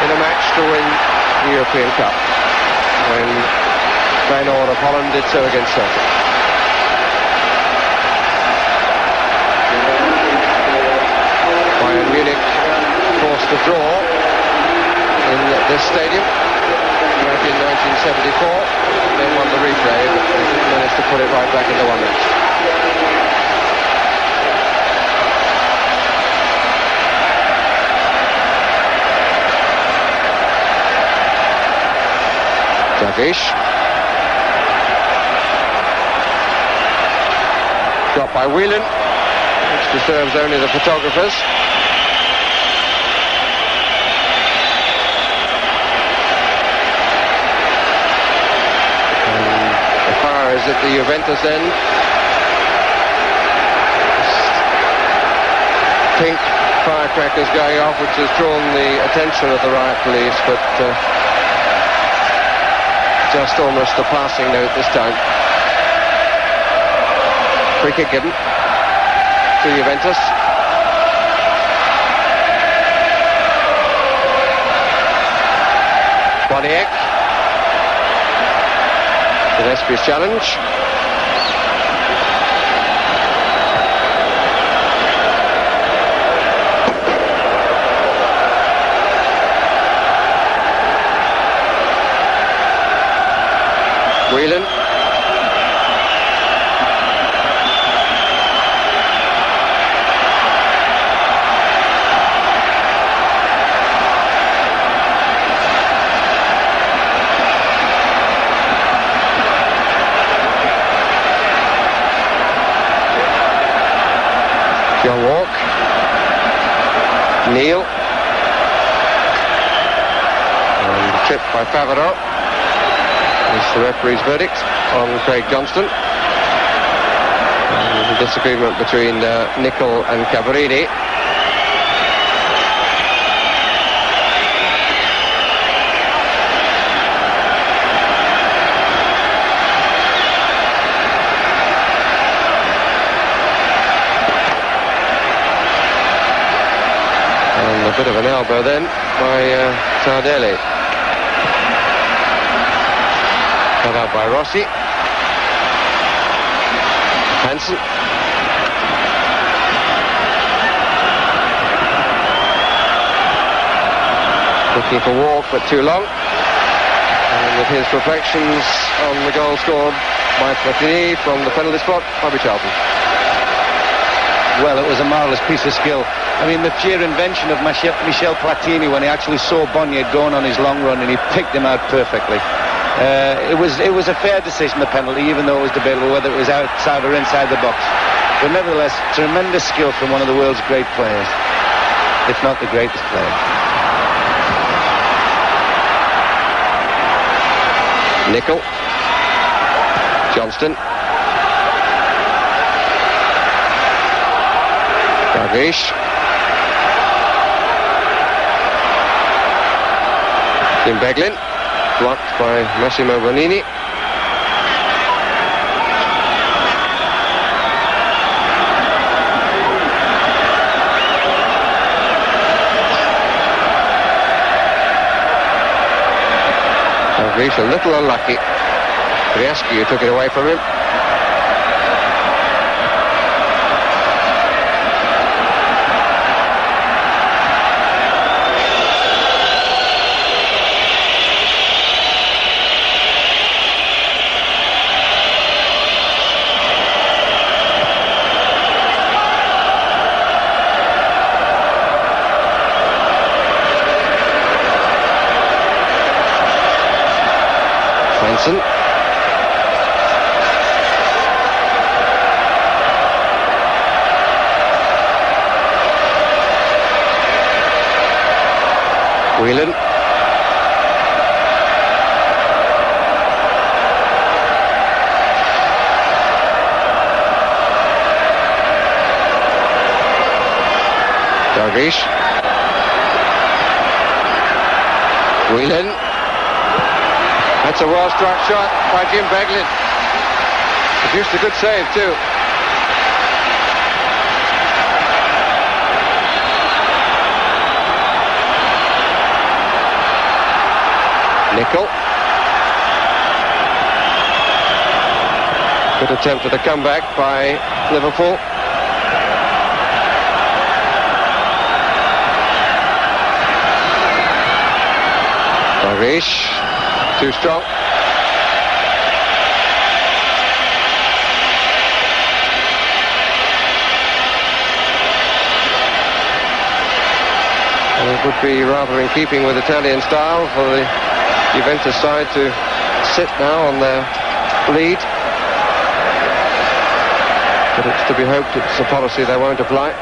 in a match to win the European Cup, when Feyenoord of Holland did so against Celtic. Bayern Munich forced a draw in this stadium back in 1974, and then won the replay, but managed to put it right back into 1-0. Dalglish. Got by Whelan, which disturbs only the photographers. And the fire is at the Juventus end. Pink firecrackers going off, which has drawn the attention of the riot police, but just almost a passing note this time. Free kick given to Juventus. Boniek. Gillespie's challenge. Whelan. John Walk. Neal. And the chip by Favreau. It's the referee's verdict on Craig Johnston. And the disagreement between Nicol and Cabrini. And a bit of an elbow then by Tardelli. Cut out by Rossi. Hansen. Looking for Walk, but too long. And with his reflections on the goal scored by Platini from the penalty spot, Bobby Charlton. Well, it was a marvellous piece of skill. I mean, the sheer invention of Michel Platini when he actually saw Bonnier going on his long run and he picked him out perfectly. It was a fair decision, the penalty, even though it was debatable whether it was outside or inside the box. But nevertheless, tremendous skill from one of the world's great players, if not the greatest player. Nicol. Johnston. Dalglish. Tim Beglin. Blocked by Massimo Bonini. Dalglish a little unlucky. Briaschi took it away from him. Hansen. Whelan. Dalglish. Whelan. That's a well-struck shot by Jim Beglin. Produced a good save too. Nickel. Good attempt at a comeback by Liverpool. Dalglish, too strong. And it would be rather in keeping with Italian style for the Juventus side to sit now on their lead. But it's to be hoped it's a policy they won't apply.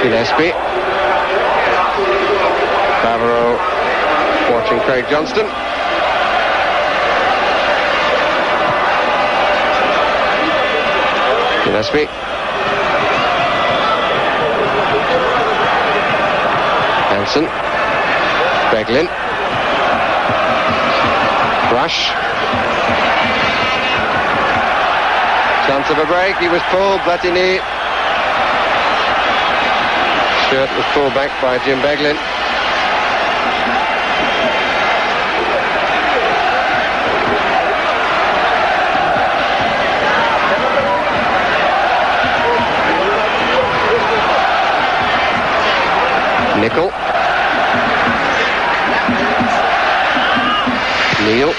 Gillespie. Favreau watching Craig Johnston. Gillespie. Hansen. Beglin. Rush. Chance of a break. He was pulled. Platini. Shirt was pulled back by Jim Beglin. Nickel. Neil.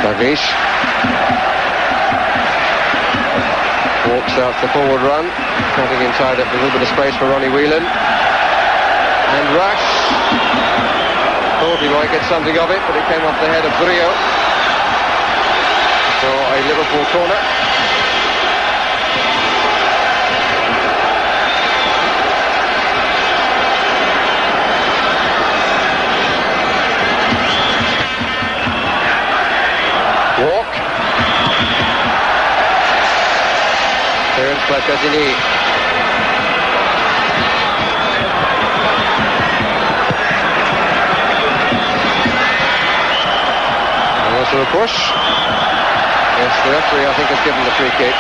Dalglish. Walks out the forward run, cutting inside up a little bit of space for Ronnie Whelan. And Rush. Thought he might get something of it, but it came off the head of Brio. For a Liverpool corner. Walk. Clearance by Platini. And also a push. Yes, the referee I think has given the free kick.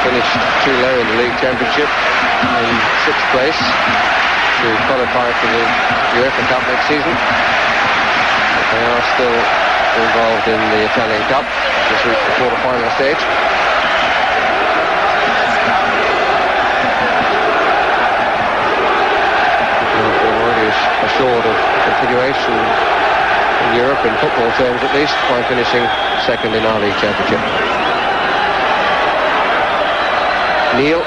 Finished too low in the league championship in 6th place to qualify for the UEFA Cup next season. But they are still involved in the Italian Cup, just reached the quarter-final stage. They're already assured of continuation in Europe, in football terms at least, by finishing second in our league championship. Neil.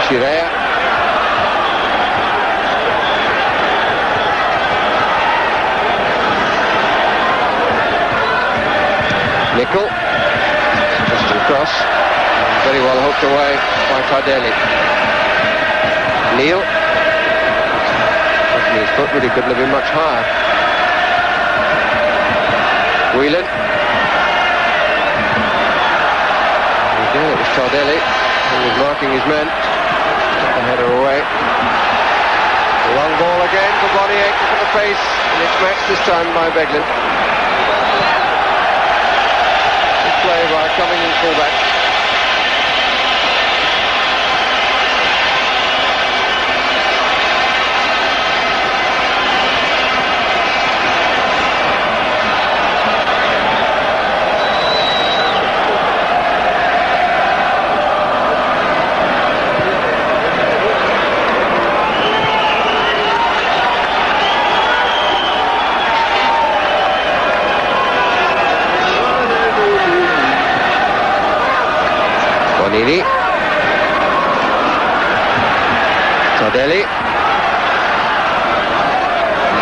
Scirea. Nickel. Just across. Very well hooked away by Tardelli. Neil. His foot really couldn't have been much higher. Whelan. It was Tardelli who was marking his men. Took the header away. A long ball again for Boniek for the face, and it's matched this time by Beglin. Good play by Cumming fullback. Bonini. Tardelli.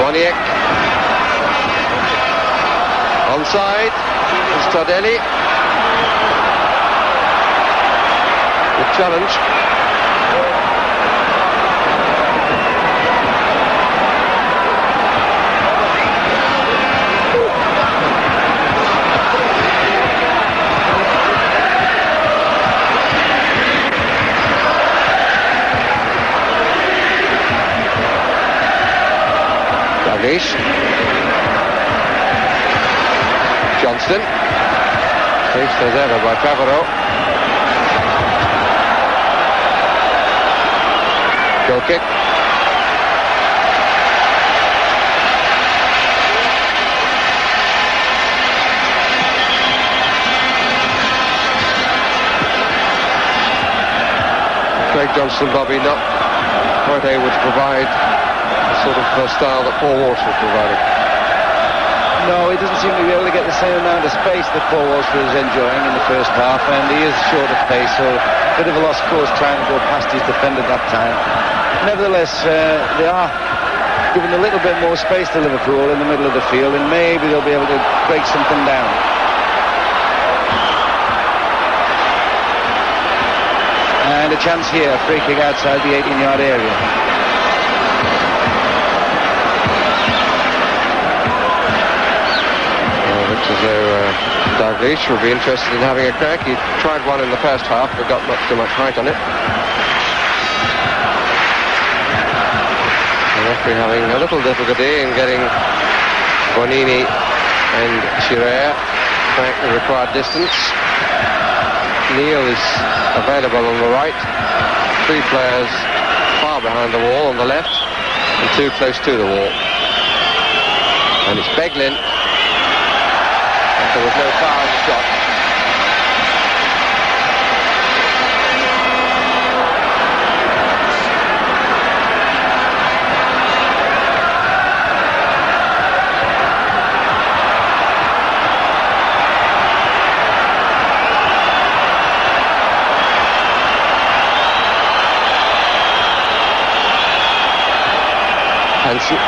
Boniek. Onside. It's Tardelli. Good challenge. Dalglish. Johnston. Chased as ever by Favreau. Goal kick. Craig Johnston, Bobby, not quite able to provide the sort of style that Paul Walsh was providing. No, he doesn't seem to be able to get the same amount of space that Paul Walsh was enjoying in the first half, and he is short of pace, so a bit of a lost cause trying to go past his defender that time. Nevertheless, they are giving a little bit more space to Liverpool in the middle of the field, and maybe they'll be able to break something down. And a chance here, free kick outside the 18-yard area. Looks as though Dalglish will be interested in having a crack. He tried one in the first half, but got not too much height on it. The referee having a little difficulty in getting Bonini and Scirea back the required distance. Neil is available on the right. 3 players far behind the wall on the left, and 2 close to the wall. And it's Beglin. There was no foul in the shot. Hansen.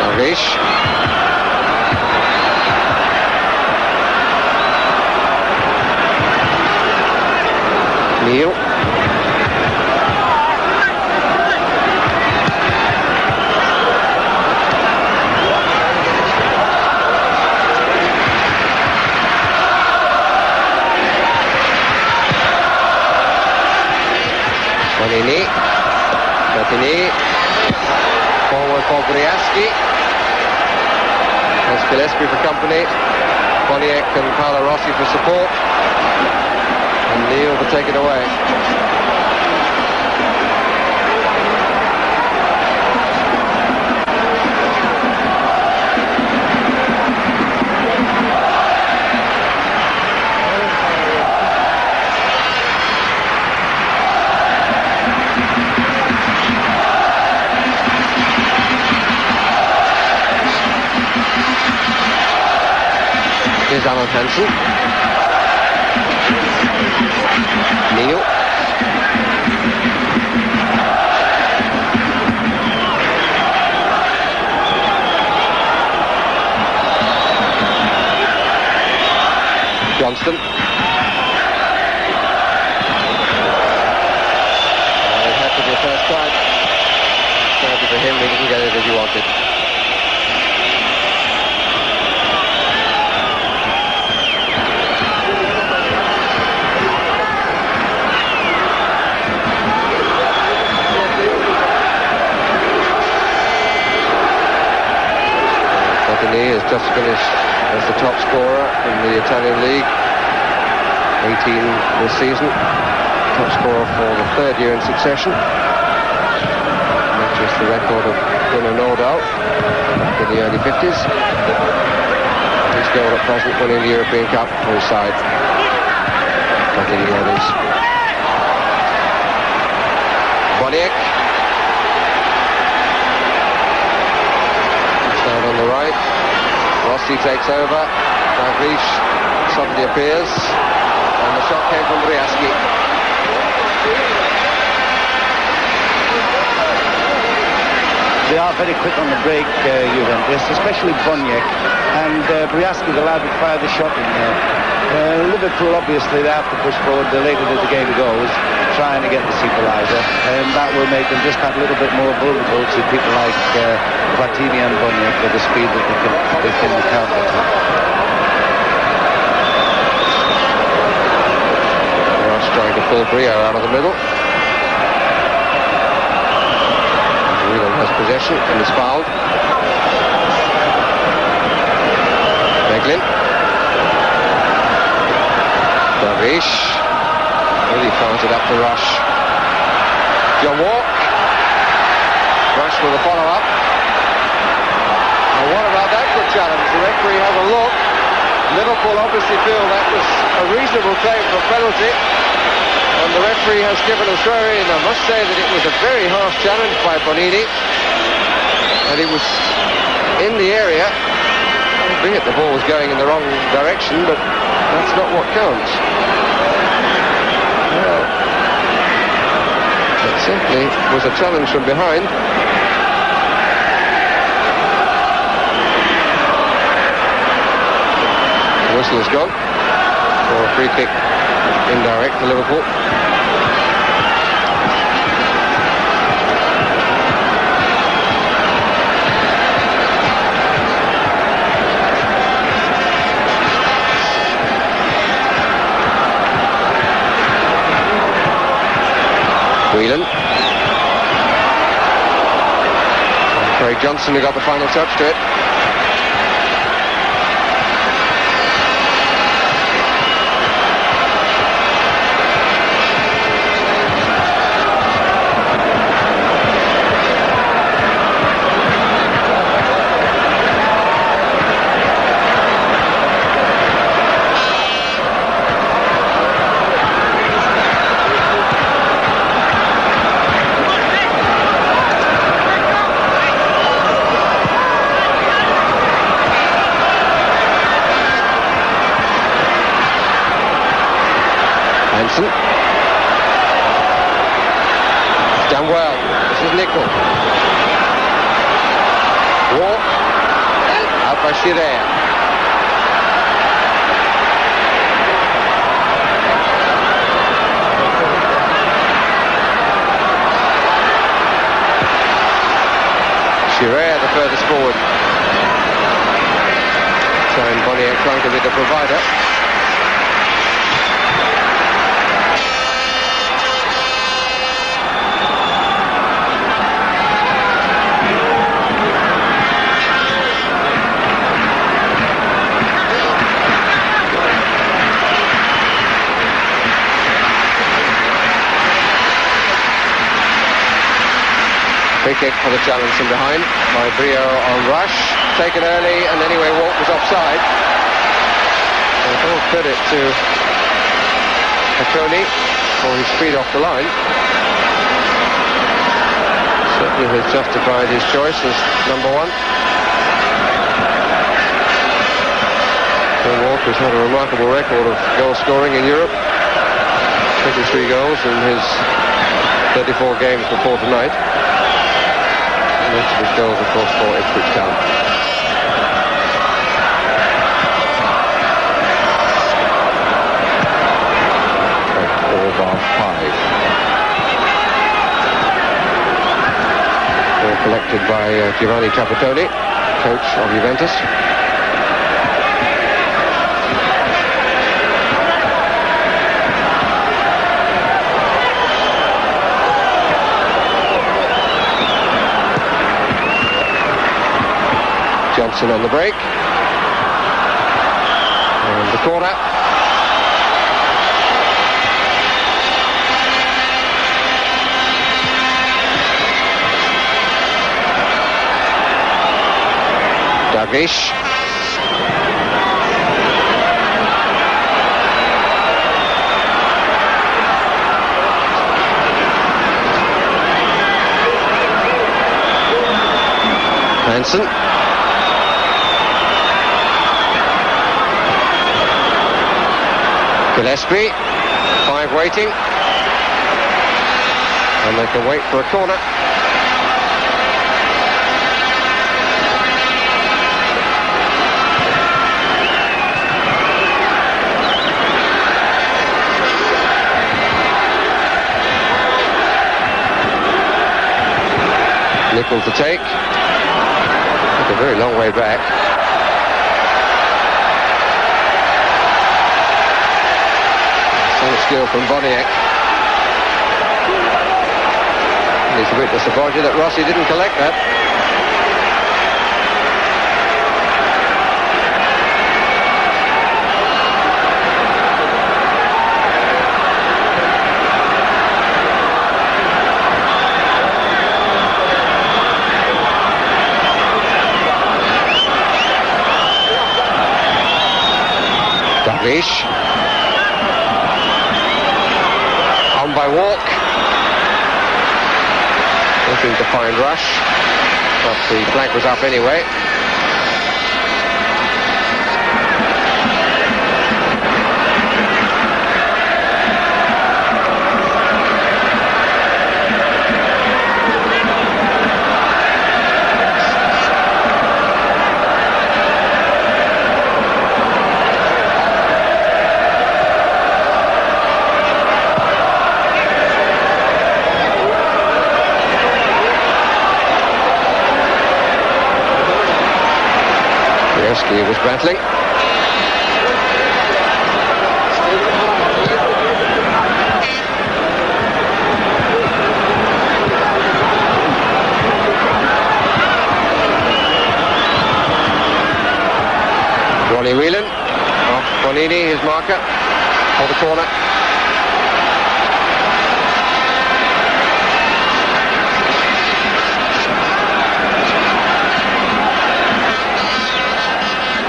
Dalglish. Neil. Platini. Forward for Briaski. There's Gillespie for company. Boniek and Paolo Rossi for support. And Neil to take it away. Here's Alan Hansen. Neil. Johnston. It had to be a first try. Sadly for him, he didn't get it as he wanted. Platini has just finished as the top scorer in the Italian League, 18 this season, top scorer for the 3rd year in succession, matches the record of Bruno Nordal in the early 50s. His goal at present winning the European Cup for his side. Platini others. Boniek. On the right, Rossi takes over. Dalglish suddenly appears, and the shot came from Briaski. They are very quick on the break, Juventus, especially Boniek, and Briaski allowed to fire the shot in there. Liverpool, obviously, they have to push forward the later that the game goes, trying to get the equaliser, and that will make them just that little bit more vulnerable to people like Platini and Boniek with the speed that they can counter to. Ross trying to pull Brio out of the middle. Whelan has possession and is fouled. Meglin. Dalglish. Really fires it up to Rush. John Walk. Rush with a follow-up. And what about that good challenge? The referee has a look. Liverpool obviously feel that was a reasonable claim for a penalty. And the referee has given a throw-in. I must say that it was a very harsh challenge by Bonini. And he was in the area. Albeit the ball was going in the wrong direction, but that's not what counts. Well, it simply was a challenge from behind. The whistle is gone for a free kick indirect to Liverpool. Whelan. Craig Johnson who got the final touch to it. Done well. This is Nickel. Walk. Out by Scirea. Scirea the furthest forward. Trying Boniek trying to be the provider. Free kick for the challenge from behind by Brio on Rush. Taken early, and anyway, Walk was offside. And all credit to Hakoni for his speed off the line. Certainly has justified his choice as number one. John Walk has had a remarkable record of goal scoring in Europe. 23 goals in his 34 games before tonight. Most of his goals, of course, for Ipswich Town. Ball collected by Giovanni Trapattoni, coach of Juventus. Johnson on the break. And the corner. Dalglish. Hansen. Gillespie, 5 waiting, and they can wait for a corner. Nickel to take. It's a very long way back. Skill from Boniek. He's a bit disappointed that Rossi didn't collect that. Dalglish. On by Walk. Looking to find Rush, but the flag was up anyway. He was battling. Ronnie Whelan off Bonini, his marker, for the corner.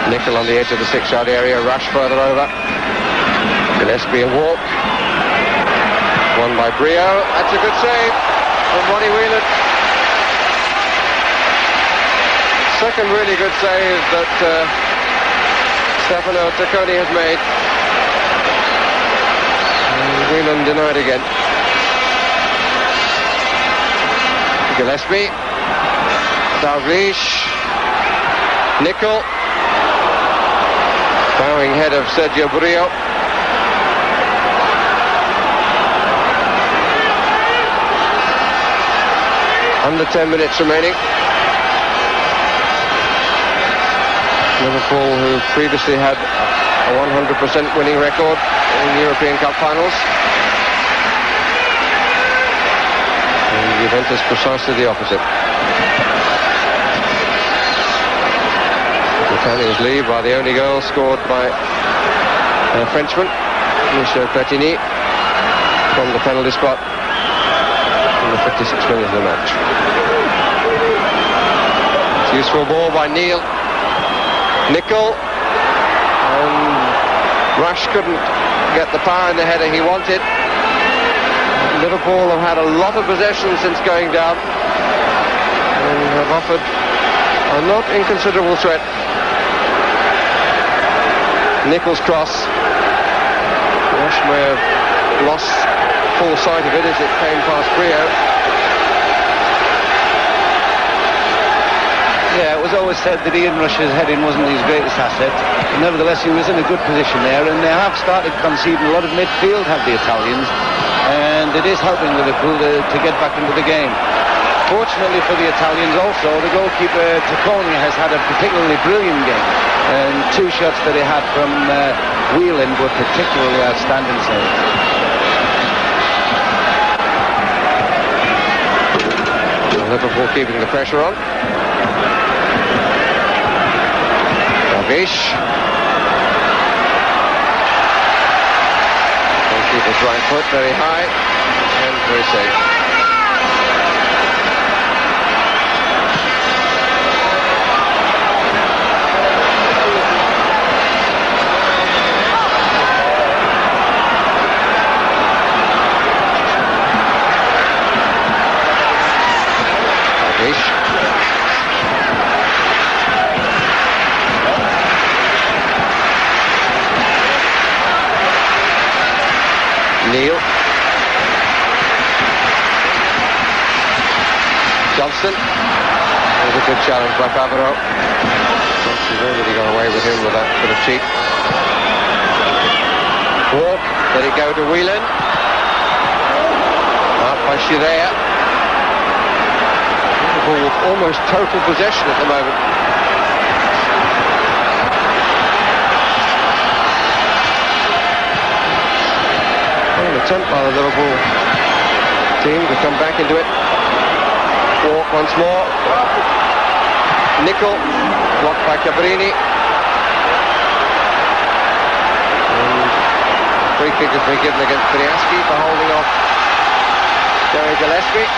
Nickel on the edge of the 6-yard area, Rush further over. Gillespie a walk. Won by Brio. That's a good save from Ronnie Whelan. Second really good save that Stefano Tacconi has made. And Whelan denied again. Gillespie. Dalglish. Nickel. Bowing head of Sergio Brio. Under 10 minutes remaining. Liverpool, who previously had a 100% winning record in European Cup finals. And Juventus precisely the opposite. Italians lead by the only goal scored by a Frenchman, Michel Platini, from the penalty spot in the 56th minute of the match. It's a useful ball by Neil. Nickel. And Rush couldn't get the power in the header he wanted. Liverpool have had a lot of possession since going down and have offered a not inconsiderable threat. Nickel's cross. Rush may have lost full sight of it as it came past Brio. Yeah, it was always said that Ian Rush's heading wasn't his greatest asset. But nevertheless, he was in a good position there, and they have started conceding a lot of midfield, have the Italians, and it is helping Liverpool to get back into the game. Fortunately for the Italians also, the goalkeeper Tacconi has had a particularly brilliant game, and two shots that he had from Whelan were particularly outstanding saves. Liverpool keeping the pressure on. Dalglish. Goalkeeper's right foot very high and very safe. Neil. Johnston. That was a good challenge by Favreau. He's already got away with him with that bit of cheek. Walk. Let it go to Whelan. Out by Scirea. Liverpool with almost total possession at the moment. An attempt by the Liverpool team to come back into it. Walk once more. Nickel, blocked by Cabrini. And free kick has been given against Briaski for holding off Gary Gillespie.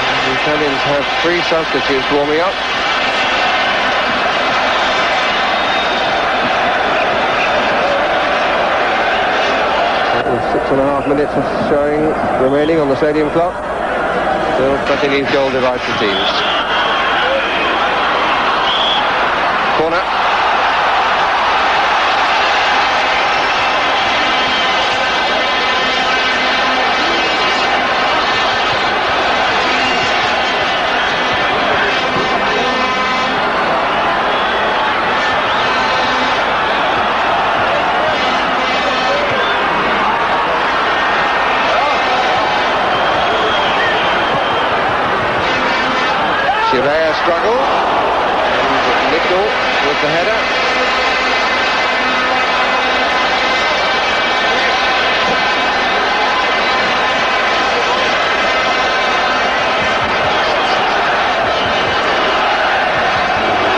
And the Italians have 3 substitutes warming up. 6.5 minutes of showing remaining on the stadium clock. Still Platini's goal divides the teams. Corner. Scirea struggle, and Nickel with the header.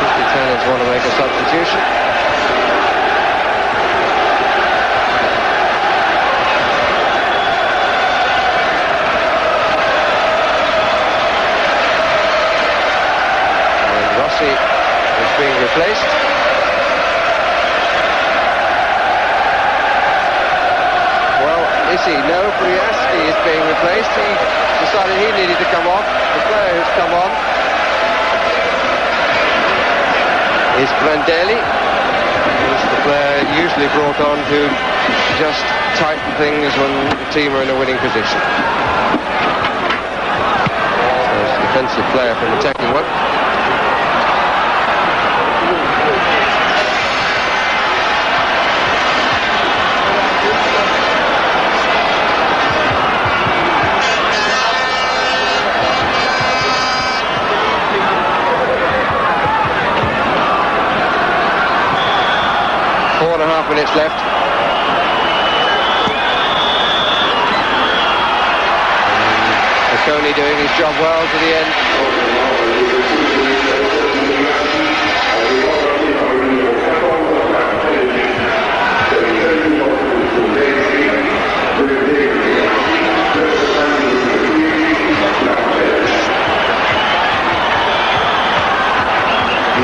The Italians want to make a substitution. Is being replaced. Well, is he? No, Briaski is being replaced. He decided he needed to come off. The player who's come on is Brandelli. He's the player usually brought on to just tighten things when the team are in a winning position. So it's a defensive player from attacking one. Minutes left. Bocconi doing his job well to the end.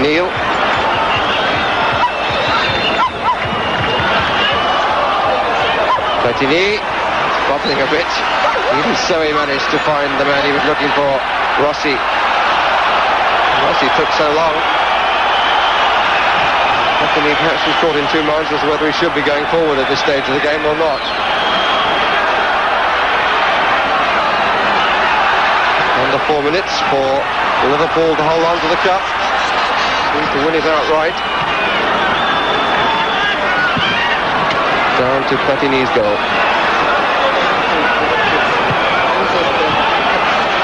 Neil. Platini, bobbling a bit. Even so, he managed to find the man he was looking for, Rossi. Rossi took so long. Platini perhaps was caught in 2 minds as to whether he should be going forward at this stage of the game or not. Under 4 minutes for Liverpool to hold on to the cup. To win it outright. Down to Platini's goal.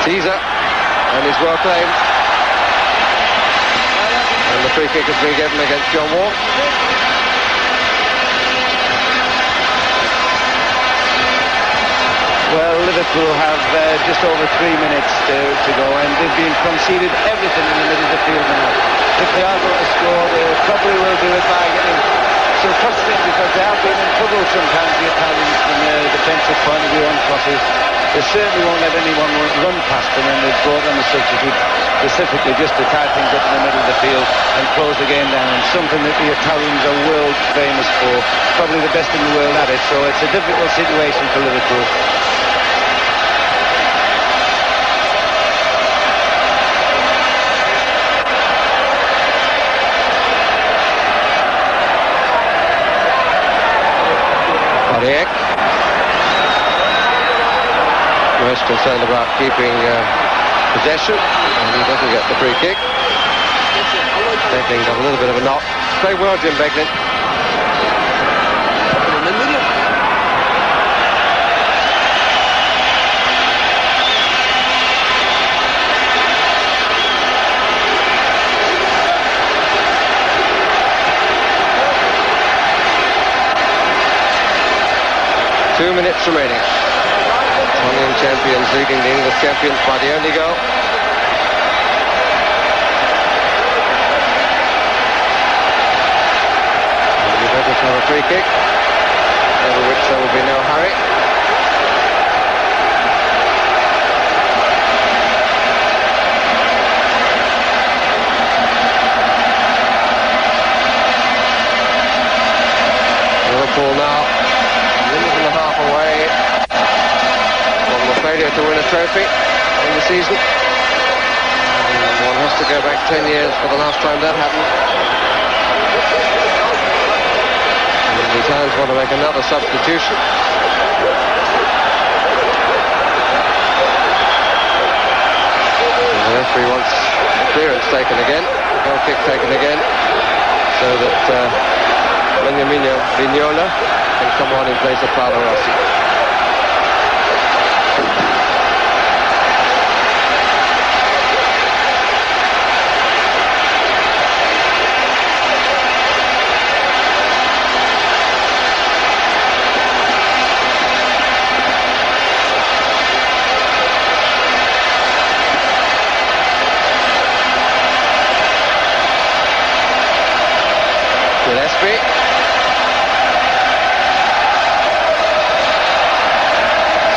Caesar, and is well claimed. And the free kick has been given against John Wall. Well, Liverpool have just over 3 minutes to go, and they've been conceded everything in the middle of the field now. If they are going to score, they probably will do it by getting some crosses, because they have been in trouble sometimes, the Italians, from a defensive point of view on crosses. They certainly won't let anyone run past them, and they've brought on a substitute specifically just to tie things up in the middle of the field and close the game down. Something that the Italians are world famous for, probably the best in the world at it. So it's a difficult situation for Liverpool. Most concerned about keeping possession, and he doesn't get the free kick. Beglin got a little bit of a knock. Play well, Jim Beglin. Two minutes remaining. Italian champions leading the English champions by the only goal. Juventus have a free kick, over which there will be no hurry. Liverpool now a minute and a half away from the failure to win a trophy in the season. And one has to go back 10 years for the last time that happened. And the Italians want to make another substitution. And the referee wants clearance taken again, goal kick taken again, so that Beniamino Vignola can come on in place of Paolo Rossi. Gillespie.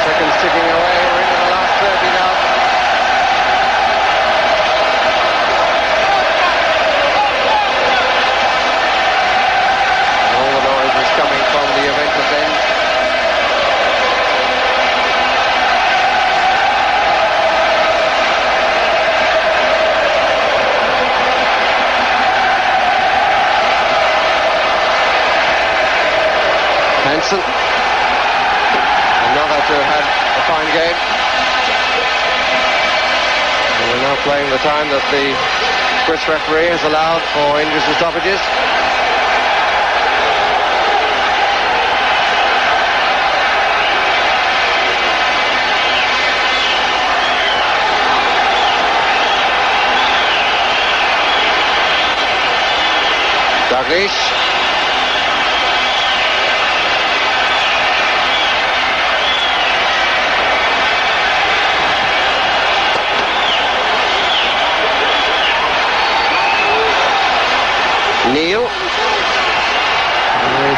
Seconds ticking away, we're into the last 30 now. And all the noise is coming from the Juventus end. Hansen. Another to have had a fine game. And we're now playing the time that the Swiss referee has allowed for injuries and stoppages. Dalglish. Neil. He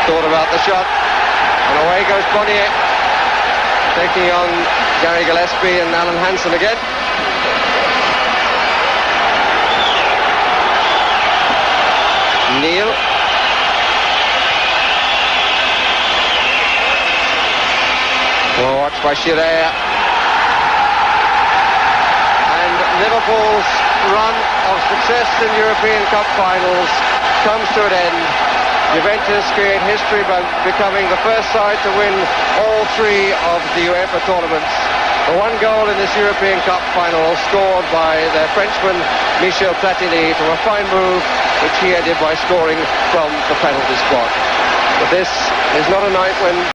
thought about the shot, and away goes Bonnier, taking on Gary Gillespie and Alan Hansen again. Neil. Well watched by Scirea. And Liverpool's run of success in European Cup finals comes to an end. Juventus create history by becoming the first side to win all three of the UEFA tournaments. The one goal in this European Cup final scored by their Frenchman Michel Platini from a fine move which he did by scoring from the penalty spot. But this is not a night when